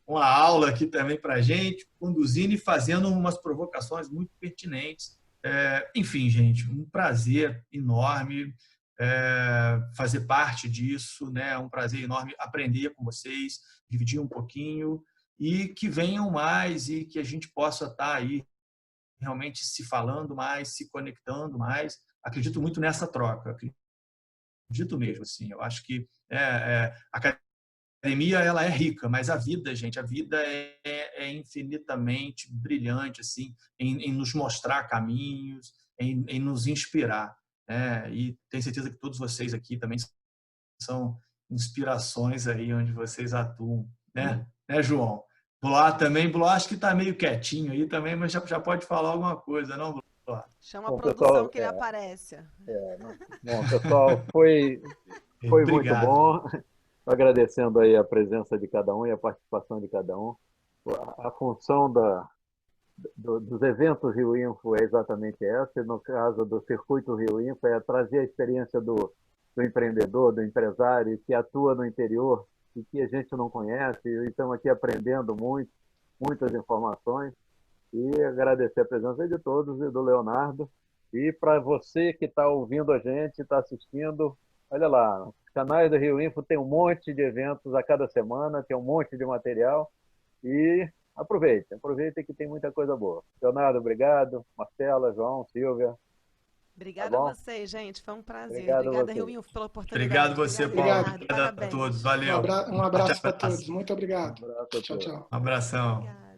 aula aqui também para a gente, conduzindo e fazendo umas provocações muito pertinentes. Enfim, gente, um prazer enorme fazer parte disso, né? Um prazer enorme aprender com vocês, dividir um pouquinho. e que venham mais e que a gente possa estar aí realmente se falando mais, se conectando mais. Acredito muito nessa troca, acredito mesmo. Assim, eu acho que a academia ela é rica, mas a vida, gente, a vida é infinitamente brilhante assim, em nos mostrar caminhos, em nos inspirar. E tenho certeza que todos vocês aqui também são inspirações aí onde vocês atuam, né, João? Bloá também, Bloá acho que está meio quietinho aí também, mas já pode falar alguma coisa, não, Bloá? Chama a Bom, produção pessoal, que ele aparece. Bom, pessoal, foi muito bom. Agradecendo aí a presença de cada um e a participação de cada um. A função dos eventos Rio Info é exatamente essa. No caso do Circuito Rio Info, é trazer a experiência do empreendedor, do empresário que atua no interior e que a gente não conhece. E estamos aqui aprendendo muitas informações. E agradecer a presença de todos e do Leonardo. E para você que está ouvindo a gente, está assistindo, olha lá, os canais do Rio Info tem um monte de eventos a cada semana, tem um monte de material. E aproveitem que tem muita coisa boa. Leonardo, obrigado. Marcela, João, Silvia. Obrigada a vocês, gente. Foi um prazer. Obrigado Obrigada, Rio Info, pela oportunidade. Obrigado você, Paulo. Leonardo. Obrigado a todos. Valeu. Um abraço para todos. Muito obrigado. Um abraço a todos. Tchau. Um abração. Obrigada.